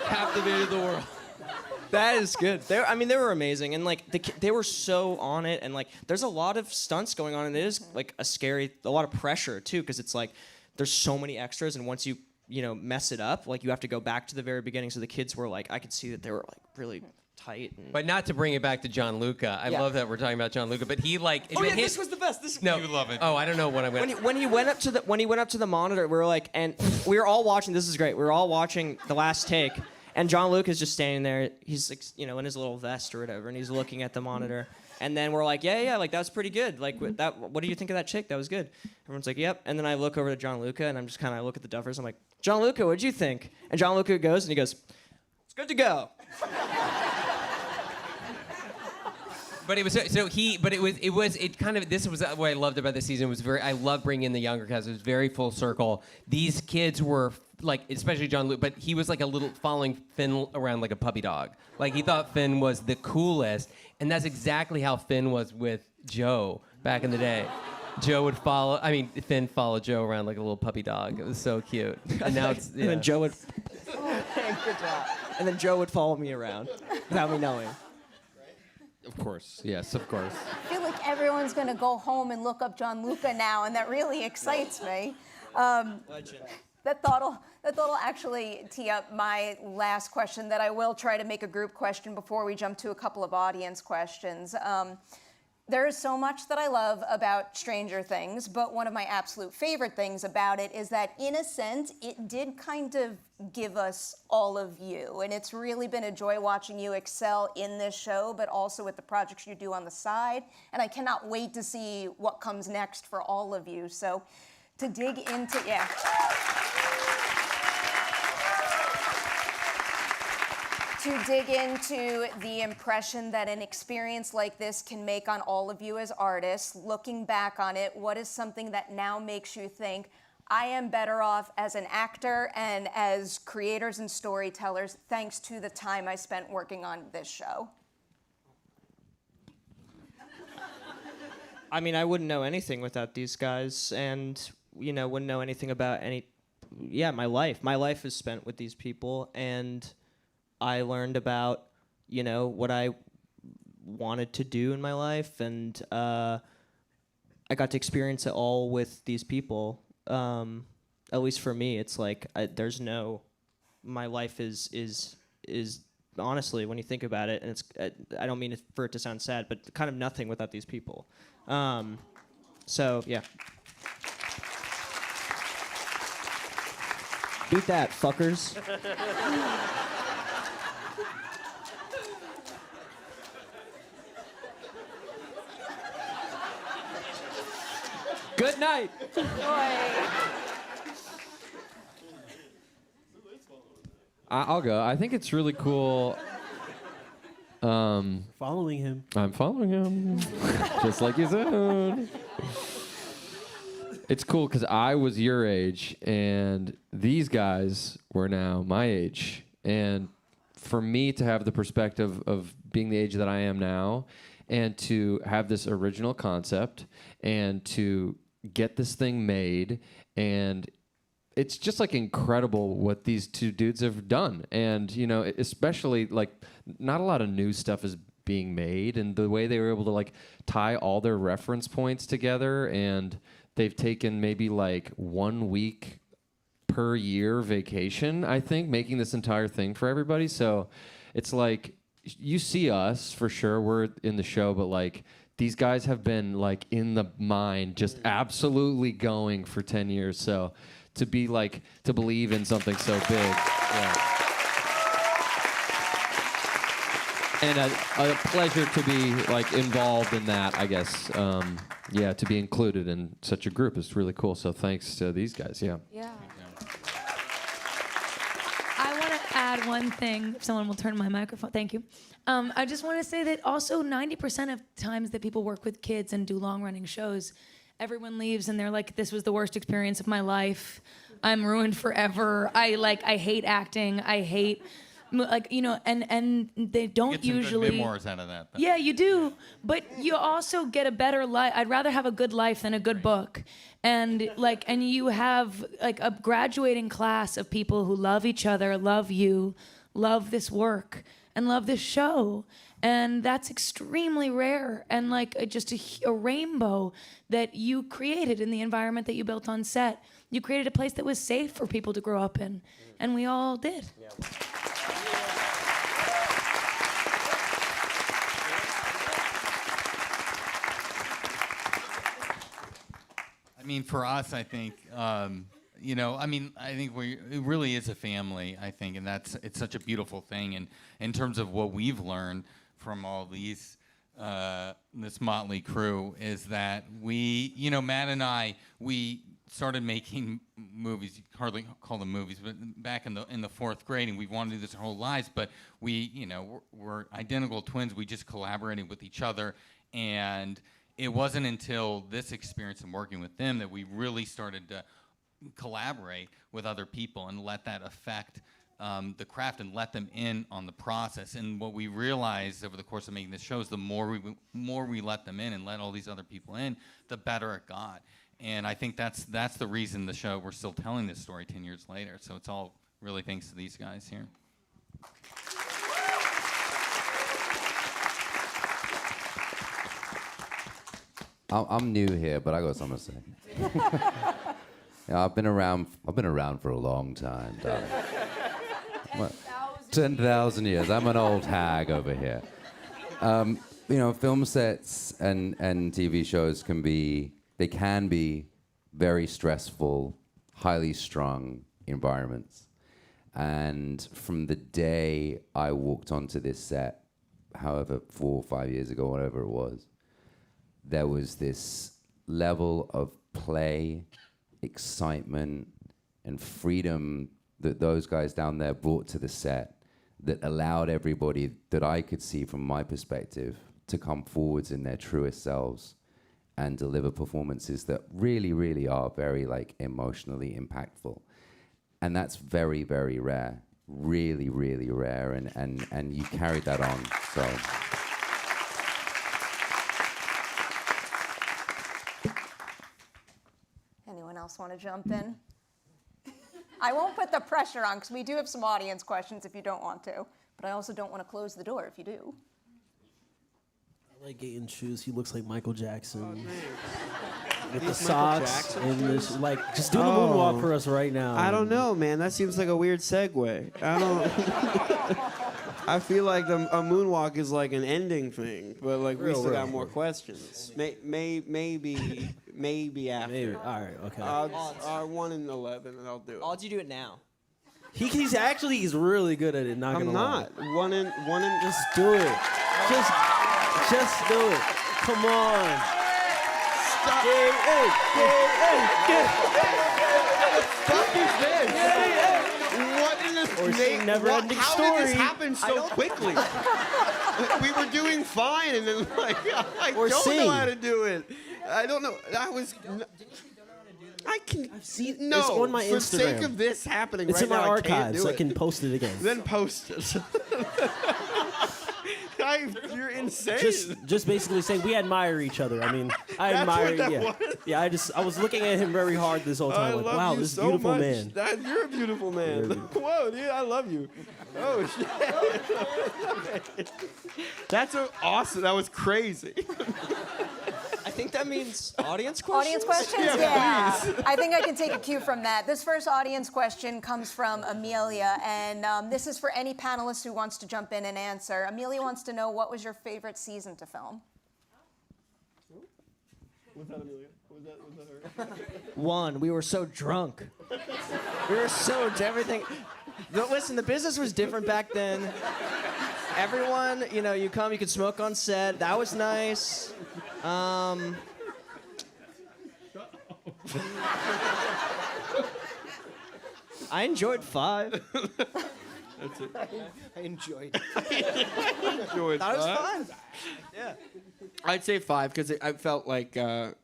Captivated the world. That is good. They were amazing, and like they were so on it, and like there's a lot of stunts going on, and it is like a lot of pressure too, because it's like there's so many extras, and once you mess it up, like you have to go back to the very beginning. So the kids were like, I could see that they were like really tight. But not to bring it back to John Luca. I love that we're talking about John Luca, but he like. This was the best. No, you love it. Oh, I don't know what I went. When he went up to the monitor, we were like, and we were all watching. This is great. We were all watching the last take, and John Luca's just standing there. He's like, in his little vest or whatever, and he's looking at the monitor. And then we're like, yeah, like that was pretty good. Like what do you think of that chick? That was good. Everyone's like, yep. And then I look over to John Luca, and I'm just kind of look at the Duffers. I'm like, John Luca, what'd you think? And John Luca goes, and he goes, it's good to go. But it was this was what I loved about this season. It was I loved bringing in the younger cast. It was very full circle. These kids were like, especially John Luke, but he was like a little following Finn around like a puppy dog. Like he thought Finn was the coolest, and that's exactly how Finn was with Joe back in the day. Finn followed Joe around like a little puppy dog. It was so cute. And now it's And then Joe would. Good job. And then Joe would follow me around without me knowing. Of course, yes, of course. I feel like everyone's going to go home and look up John Luca now, and that really excites me. Legend. That thought'll actually tee up my last question that I will try to make a group question before we jump to a couple of audience questions. There is so much that I love about Stranger Things, but one of my absolute favorite things about it is that, in a sense, it did kind of give us all of you. And it's really been a joy watching you excel in this show, but also with the projects you do on the side. And I cannot wait to see what comes next for all of you. So to dig into, to dig into the impression that an experience like this can make on all of you as artists. Looking back on it, what is something that now makes you think, I am better off as an actor and as creators and storytellers thanks to the time I spent working on this show? I mean, I wouldn't know anything without these guys, and wouldn't know anything about my life. My life is spent with these people, and I learned about what I wanted to do in my life, and I got to experience it all with these people. At least for me, it's like my life is honestly, when you think about it, and it's I don't mean for it to sound sad, but kind of nothing without these people. So yeah. Beat that, fuckers. Good night. I'll go. I think it's really cool. Following him. I'm following him, just like you said. It's cool because I was your age, and these guys were now my age. And for me to have the perspective of being the age that I am now, and to have this original concept, and to get this thing made, and it's just like incredible what these two dudes have done. And especially like not a lot of new stuff is being made, and the way they were able to like tie all their reference points together, and they've taken maybe like 1 week per year vacation, I think, making this entire thing for everybody. So it's like, you see us for sure, we're in the show, but like these guys have been like in the mind, just absolutely going for 10 years. So to believe in something so big. Yeah. And a pleasure to be like involved in that, I guess. To be included in such a group is really cool. So thanks to these guys. Yeah. Yeah. I want to add one thing. If someone will turn my microphone. Thank you. I just want to say that also 90% of times that people work with kids and do long-running shows, everyone leaves and they're like, this was the worst experience of my life. I'm ruined forever. I hate acting. I hate, and they don't Get some usually. memoirs out of that. Yeah, you do. But you also get a better life. I'd rather have a good life than a good book. And you have like a graduating class of people who love each other, love you, love this work, and love this show. And that's extremely rare, and just a rainbow that you created in the environment that you built on set. You created a place that was safe for people to grow up in, and we all did. Yeah. I mean, for us, I think, I think it really is a family, I think, and it's such a beautiful thing. And in terms of what we've learned from all these, this motley crew, is that we, Matt and I, we started making movies. You hardly call them movies, but back in the fourth grade, and we wanted to do this our whole lives. But we, we're identical twins. We just collaborated with each other, and it wasn't until this experience and working with them that we really started to collaborate with other people and let that affect the craft and let them in on the process. And what we realized over the course of making this show is the more we let them in and let all these other people in, the better it got. And I think that's the reason we're still telling this story 10 years later. So it's all really thanks to these guys here. I'm new here, but I got something to say. Yeah, I've been around for a long time, darling. 10,000 years. I'm an old hag over here. Film sets and TV shows can be very stressful, highly strung environments. And from the day I walked onto this set, however 4 or 5 years ago, whatever it was, there was this level of play, excitement, and freedom that those guys down there brought to the set that allowed everybody that I could see from my perspective to come forwards in their truest selves and deliver performances that really, really are very like emotionally impactful. And that's very, very rare. Really, really rare. And you carried that on. So Anyone else want to jump in? I won't put the pressure on because we do have some audience questions if you don't want to, but I also don't want to close the door if you do. I like Gaten's shoes. He looks like Michael Jackson. With the socks and this, like, just do the moonwalk for us right now. I don't know, man. That seems like a weird segue. I don't. I feel like a moonwalk is like an ending thing, but like we still got more questions. Maybe after. Maybe. All right. Okay. 1 in 11, and I'll do it. Why'd you do it now? He's really good at it. Not I'm gonna not. lie. One in. Just do it. Just do it. Come on. Stop. Hey. Fuck is this? What in this? Or some never-ending How story. did this happen so quickly? We were doing fine, and then like I Or don't sing. know how to do it. I don't know. I can. I've seen No, it's on my for Instagram. sake of this happening It's right in my now, I can't archives. do I it. can post it again. Then post it. You're insane. Just basically saying we admire each other. I mean, I That's admire. what that Yeah, was? yeah. I was looking at him very hard this whole time. I Like, love wow, you this so beautiful much. man. You're a beautiful man. Very beautiful. Whoa, dude, I love you. Oh shit. That's awesome. That was crazy. I think that means audience questions. Audience questions? Yeah, I think I can take a cue from that. This first audience question comes from Amelia, and this is for any panelist who wants to jump in and answer. Amelia wants to know, what was your favorite season to film? Was that Amelia? Was that her? 1, we were so drunk. We were so everything. Listen, the business was different back then. Everyone, you come, you could smoke on set. That was nice. I enjoyed 5. That's it. I enjoyed. Enjoyed That was that. fun. Yeah. I'd say 5 because I felt like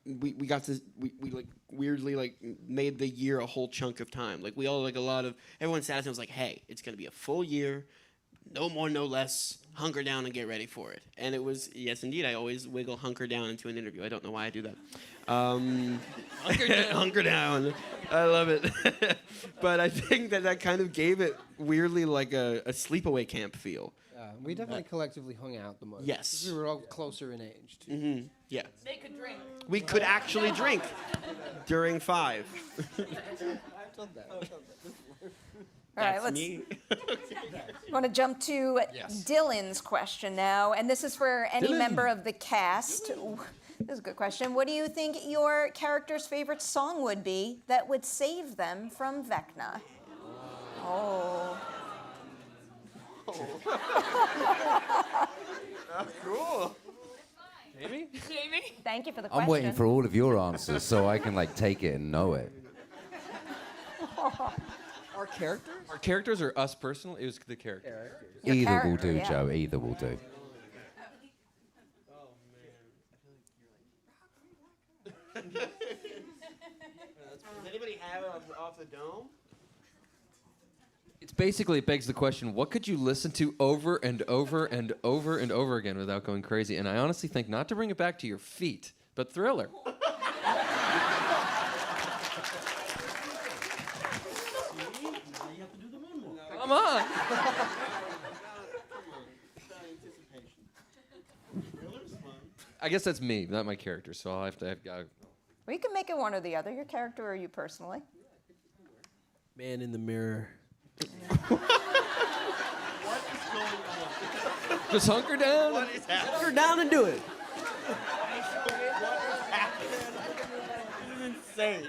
we got to we like weirdly like made the year a whole chunk of time. Like we all like everyone sat us and was like, hey, it's gonna be a full year, no more, no less. Hunker down and get ready for it. And it was, yes, indeed. I always wiggle hunker down into an interview. I don't know why I do that. Hunker down. I love it. But I think that kind of gave it weirdly like a sleepaway camp feel. We definitely collectively hung out the most. Yes. 'Cause we were all closer in age, too. Mm-hmm. Yeah. They could drink. We could actually drink during 5. All right, let's. Want to jump to Dylan's question now, and this is for any member of the cast. This is a good question. What do you think your character's favorite song would be that would save them from Vecna? Oh. Cool. Jamie? Thank you for the question. I'm waiting for all of your answers so I can like take it and know it. Our characters? Our characters or us personally? It was the character. Either will character, do, yeah. Joe. Either will do. Does anybody have it off the dome? It's basically, it begs the question, what could you listen to over and over and over and over again without going crazy? And I honestly think, not to bring it back to your feet, but Thriller. Come on. I guess that's me, not my character, so I'll have to Well, you can make it one or the other, your character or you personally. Man in the mirror. just hunker down. Hunker down and do it. This is insane.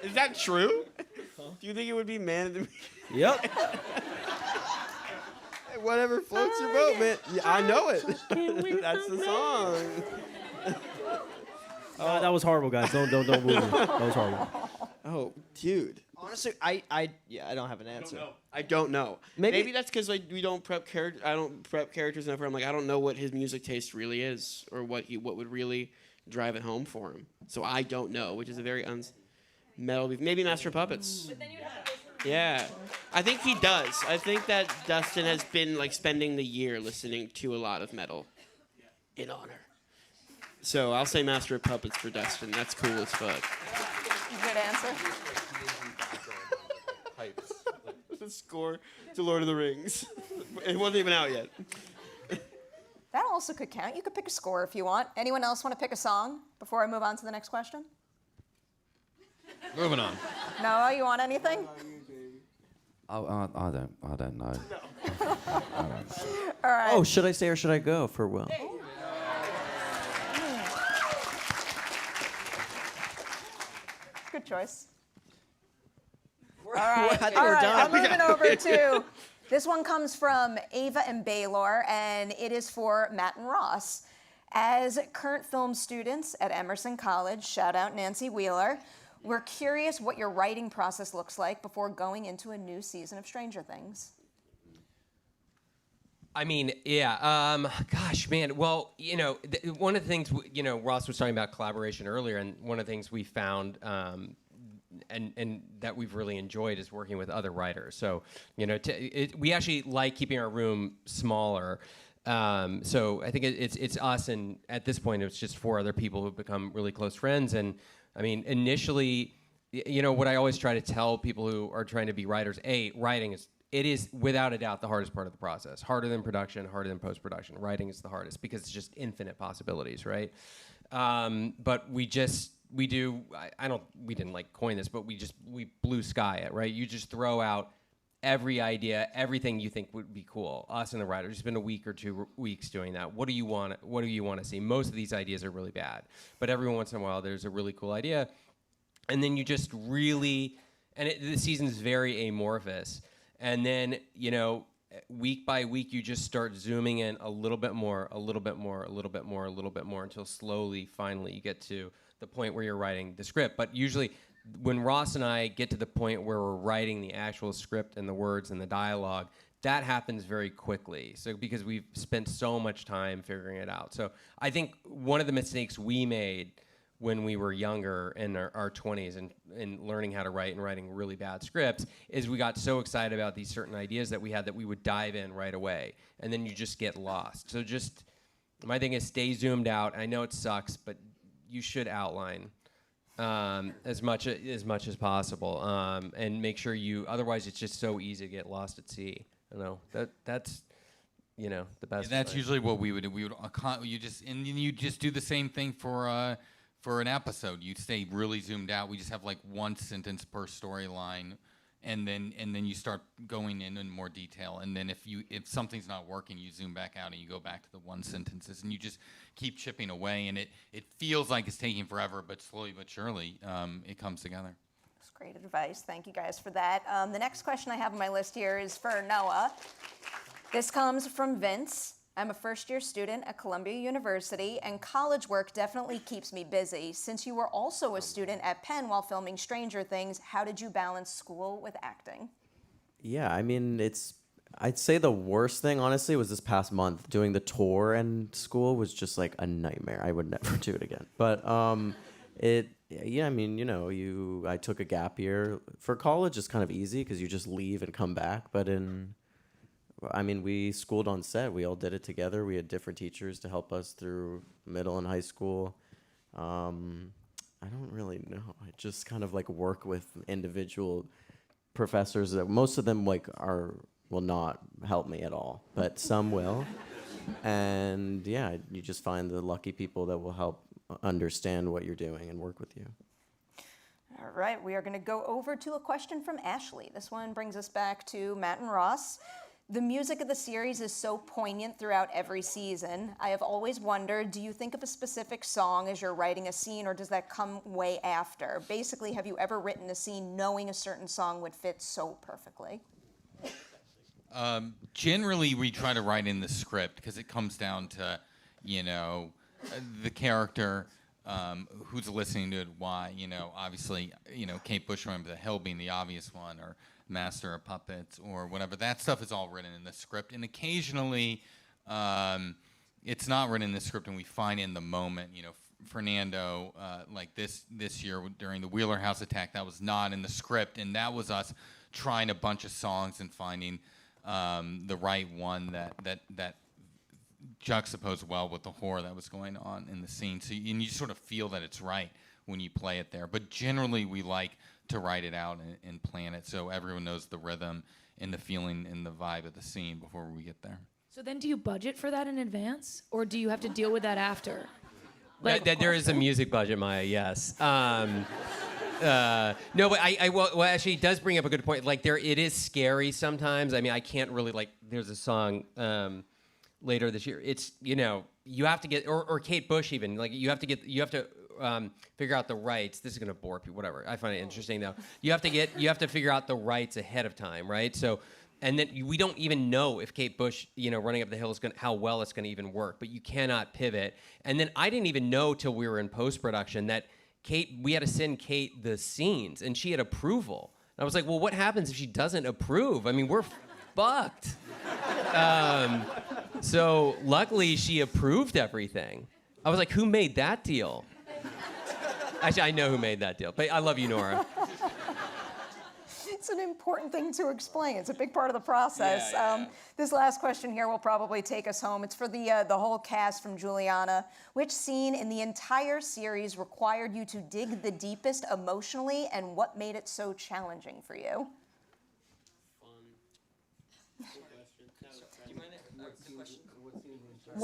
Is that true? Do you think it would be man in the mirror? Yep. Whatever floats your boat, man. Yeah, I know it. That's the song. That was horrible, guys. Don't move it. That was horrible. Oh, dude. Honestly, I don't have an answer. I don't know. Maybe that's because we don't prep characters. I don't prep characters enough. Where I'm like, I don't know what his music taste really is, or what would really drive it home for him. So I don't know, which is a very metal. Maybe Master of Puppets. Yeah, I think he does. I think that Dustin has been like spending the year listening to a lot of metal in honor. So I'll say Master of Puppets for Dustin. That's cool as fuck. Good answer. The score to Lord of the Rings. It wasn't even out yet. That also could count. You could pick a score if you want. Anyone else want to pick a song before I move on to the next question? Moving on. No, you want anything? I don't know. All right. Oh, should I stay or should I go for Will? Good choice. All right, I'm moving over to, this one comes from Ava and Baylor, and it is for Matt and Ross. As current film students at Emerson College, shout out Nancy Wheeler, we're curious what your writing process looks like before going into a new season of Stranger Things. I mean, yeah. Gosh, man. Well, one of the things, Ross was talking about collaboration earlier, and one of the things we found, and that we've really enjoyed is working with other writers. So, we actually like keeping our room smaller. So I think it's us, and at this point, it's just 4 other people who've become really close friends. And I mean, initially, what I always try to tell people who are trying to be writers, writing is without a doubt the hardest part of the process. Harder than production, harder than post-production. Writing is the hardest because it's just infinite possibilities, right? But we didn't like coin this, but we blue sky it, right? You just throw out every idea, everything you think would be cool. Us and the writers, it's been a week or 2 weeks doing that. What do you want to see? Most of these ideas are really bad, but every once in a while there's a really cool idea. And then you just really, the season's very amorphous. And then, week by week, you just start zooming in a little bit more, a little bit more, a little bit more, a little bit more, until slowly, finally, you get to the point where you're writing the script. But usually, when Ross and I get to the point where we're writing the actual script and the words and the dialogue, that happens very quickly. So because we've spent so much time figuring it out. So I think one of the mistakes we made when we were younger in our 20s and learning how to write and writing really bad scripts is we got so excited about these certain ideas that we had that we would dive in right away, and then you just get lost. So just, my thing is stay zoomed out. I know it sucks, but you should outline as much as possible, and make sure otherwise it's just so easy to get lost at sea. That's the best. Yeah, that's usually what we would do. You just do the same thing for an episode. You stay really zoomed out. We just have like 1 sentence per storyline, and then you start going in more detail. And then if something's not working, you zoom back out and you go back to the 1 sentences, and you just keep chipping away. And it feels like it's taking forever, but slowly but surely it comes together. That's great advice. Thank you guys for that. The next question I have on my list here is for Noah. This comes from Vince. I'm a first-year student at Columbia University, and college work definitely keeps me busy. Since you were also a student at Penn while filming Stranger Things, how did you balance school with acting? Yeah, I mean, I'd say the worst thing, honestly, was this past month. Doing the tour and school was just like a nightmare. I would never do it again. But I took a gap year. For college, it's kind of easy because you just leave and come back. But we schooled on set. We all did it together. We had different teachers to help us through middle and high school. I don't really know. I just kind of like work with individual professors that most of them will not help me at all, but some will. And yeah, you just find the lucky people that will help understand what you're doing and work with you. All right, we are going to go over to a question from Ashley. This one brings us back to Matt and Ross. The music of the series is so poignant throughout every season. I have always wondered, do you think of a specific song as you're writing a scene, or does that come way after? Basically, have you ever written a scene knowing a certain song would fit so perfectly? Generally, we try to write in the script because it comes down to, the character. who's listening to it, why, obviously, Kate Bush, Remember the Hill being the obvious one, or Master of Puppets, or whatever. That stuff is all written in the script, and occasionally it's not written in the script, and we find in the moment, Fernando, like this year during the Wheeler House attack, that was not in the script, and that was us trying a bunch of songs and finding the right one that juxtaposed well with the horror that was going on in the scene. So and you sort of feel that it's right when you play it there. But generally, we like to write it out and plan it so everyone knows the rhythm and the feeling and the vibe of the scene before we get there. So then do you budget for that in advance, or do you have to deal with that after? There is a music budget, Maya, yes. No, but well, actually, it does bring up a good point. Like, it is scary sometimes. I mean, I can't really, there's a song later this year. It's, you have to get, or Kate Bush even, you have to figure out the rights. This is going to bore people, whatever. I find it interesting, though. You have to figure out the rights ahead of time, right? So, and then we don't even know if Kate Bush, Running Up the Hill is how well it's going to even work, but you cannot pivot. And then I didn't even know till we were in post-production that we had to send Kate the scenes, and she had approval. And I was like, well, what happens if she doesn't approve? I mean, we're fucked. So luckily, she approved everything. I was like, who made that deal? Actually, I know who made that deal, but I love you, Nora. It's an important thing to explain. It's a big part of the process. This last question here will probably take us home. It's for the whole cast from Juliana. Which scene in the entire series required you to dig the deepest emotionally, and what made it so challenging for you?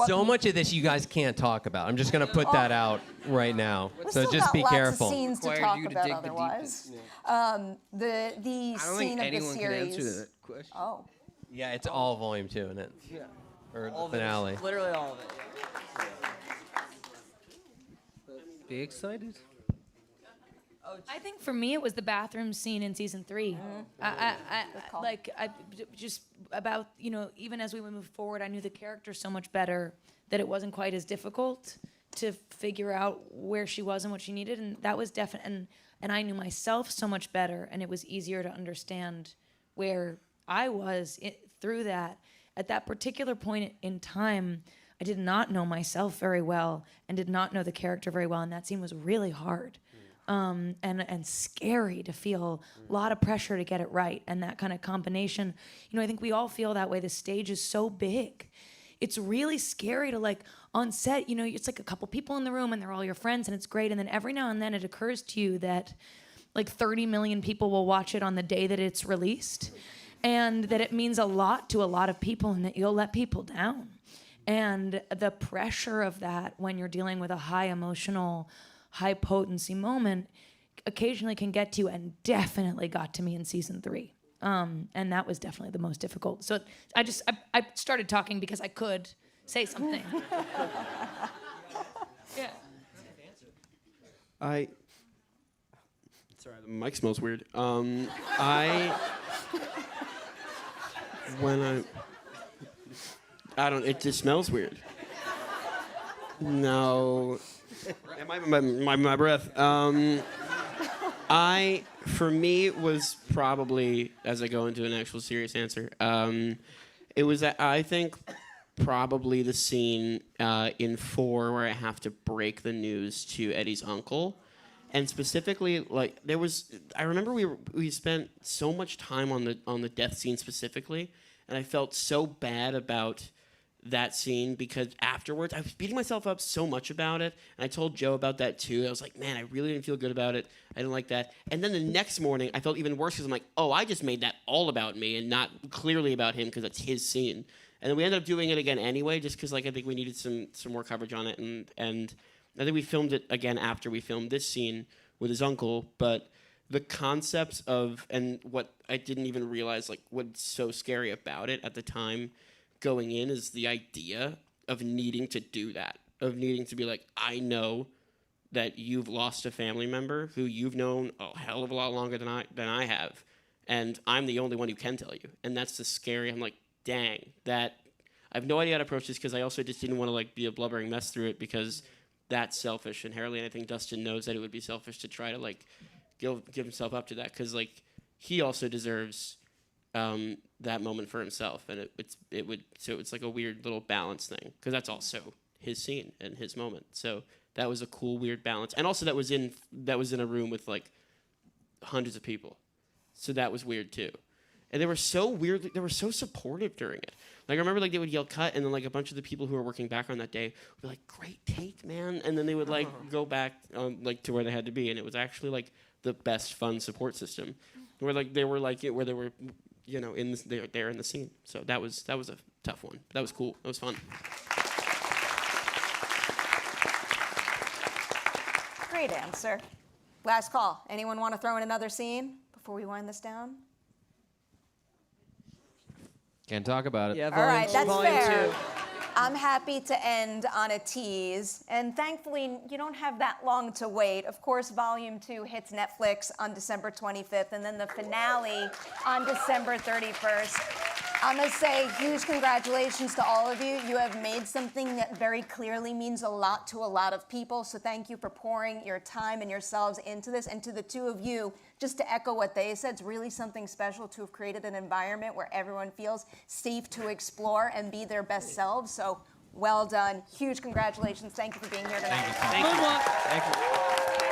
So much of this you guys can't talk about. I'm just going to put that out right now. So just be careful. Lots of scenes to talk about otherwise. The I don't scene think of the anyone can answer series. that question. Oh. Yeah, it's all volume 2 in it. Yeah. Or All the finale. Literally all of it. Be excited. I think for me, it was the bathroom scene in season 3. Just about, even as we would move forward, I knew the character so much better that it wasn't quite as difficult to figure out where she was and what she needed. And that was definite. And I knew myself so much better, and it was easier to understand where I was through that. At that particular point in time, I did not know myself very well and did not know the character very well, and that scene was really hard. And scary to feel, a lot of pressure to get it right, and that kind of combination. I think we all feel that way. The stage is so big. It's really scary to on set, it's like a couple people in the room and they're all your friends and it's great. And then every now and then it occurs to you that 30 million people will watch it on the day that it's released, and that it means a lot to a lot of people and that you'll let people down. And the pressure of that when you're dealing with a high emotional, high potency moment occasionally can get to you, and definitely got to me in season 3. And that was definitely the most difficult. So I started talking because I could say something. Yeah. Sorry, the mic smells weird. It just smells weird. No. My breath. For me, it was probably, as I go into an actual serious answer, it was that I think probably the scene in 4 where I have to break the news to Eddie's uncle. And specifically, I remember we spent so much time on the death scene specifically, and I felt so bad about that scene because afterwards I was beating myself up so much about it, and I told Joe about that too. I was like, man, I really didn't feel good about it. I didn't like that. And then the next morning I felt even worse because I'm like, oh, I just made that all about me and not clearly about him because it's his scene. And then we ended up doing it again anyway, just because I think we needed some more coverage on it, and I think we filmed it again after we filmed this scene with his uncle. But the concepts of, and what I didn't even realize, what's so scary about it at the time going in, is the idea of needing to do that, of needing to be like, I know that you've lost a family member who you've known a hell of a lot longer than I have, and I'm the only one who can tell you. And that's the scary. I'm like, dang, that I have no idea how to approach this, because I also just didn't want to be a blubbering mess through it, because that selfish inherently, and I think Dustin knows that it would be selfish to try to like give himself up to that, because like he also deserves that moment for himself, and it's like a weird little balance thing, because that's also his scene and his moment. So that was a cool weird balance, and also that was in a room with like hundreds of people, so that was weird too. And they were so weird. They were so supportive during it. Like I remember, like they would yell cut, and then like a bunch of the people who were working background that day would be like, "Great take, man!" And then they would like go back like to where they had to be, and it was actually like the best fun support system, where like they were like it, where they were, you know, they're in the scene. So that was a tough one. But that was cool. That was fun. Great answer. Last call. Anyone want to throw in another scene before we wind this down? Can't talk about it. Yeah, All right, that's volume fair. 2. I'm happy to end on a tease, and thankfully you don't have that long to wait. Of course, Volume 2 hits Netflix on December 25th, and then the finale on December 31st. I'm gonna say huge congratulations to all of you. You have made something that very clearly means a lot to a lot of people, so thank you for pouring your time and yourselves into this. And to the two of you, just to echo what they said, it's really something special to have created an environment where everyone feels safe to explore and be their best selves. So well done. Huge congratulations. Thank you for being here tonight. Thank you. Thank you.